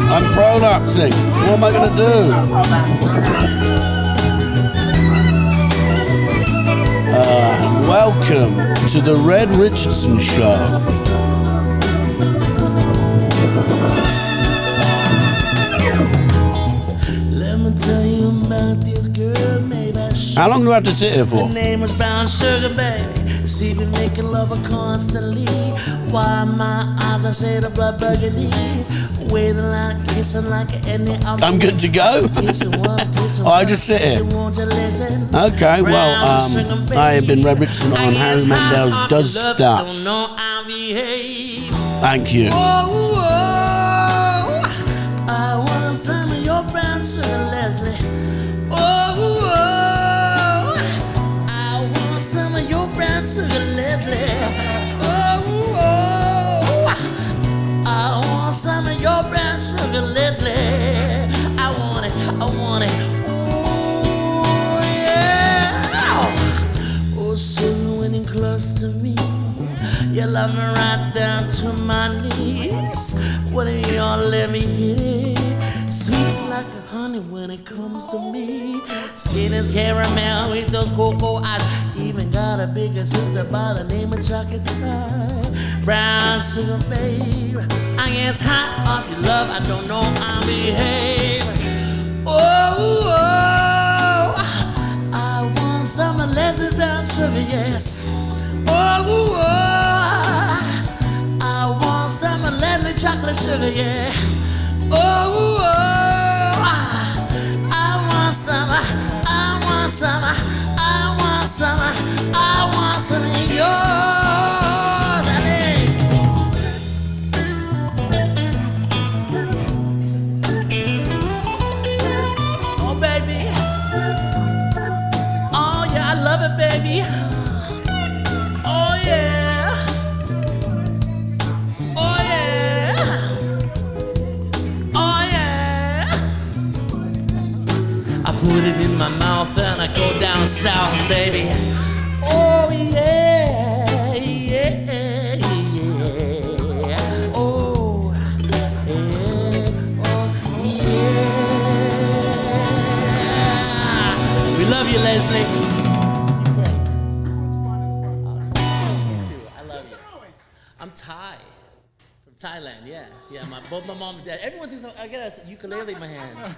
I'm prolapsing. What am I going to do? Welcome to the Red Richardson Show. let me tell you about this girl, maybe I should. How long do I have to sit here for? Her name was Brown Sugar, baby. See me making love her constantly. Why my eyes are shade of blood burgundy. Waiting like kissing like any other. I'm good to go? Oh, I just sit here. Okay, well, I have been Red Richardson on Howie Mandel's Does Stuff. Thank you. Oh, I want some of your brown sugar, Leslie. Oh, I want some of your brown sugar, Leslie. Oh, I want some of your brown sugar, Leslie. I want it, I want it. Oh, yeah. Oh, sugar when you're close to me. You love me right down to my knees. What do y'all let me hit it? Sweet like a honey when it comes to me. Skin is caramel with those cocoa eyes. Even got a bigger sister by the name of Chocolate Pie. Brown sugar, babe. I guess hot off your love. I don't know how to behave. Oh, I want some of Leslie's brown sugar, yes. Oh, I want some of Leslie chocolate sugar, yeah. Oh, I want some, I want some, I want some, I want some of yours, Alex. Oh, baby. Oh, yeah, I love it, baby. Oh yeah. Oh yeah. Oh yeah. I put it in my mouth and I go down south, baby. Oh yeah. Yeah. Yeah. Oh yeah. Oh yeah. We love you, Leslie. I'm Thai. Yeah. Both my mom and dad. Everyone thinks I got a ukulele in my hand.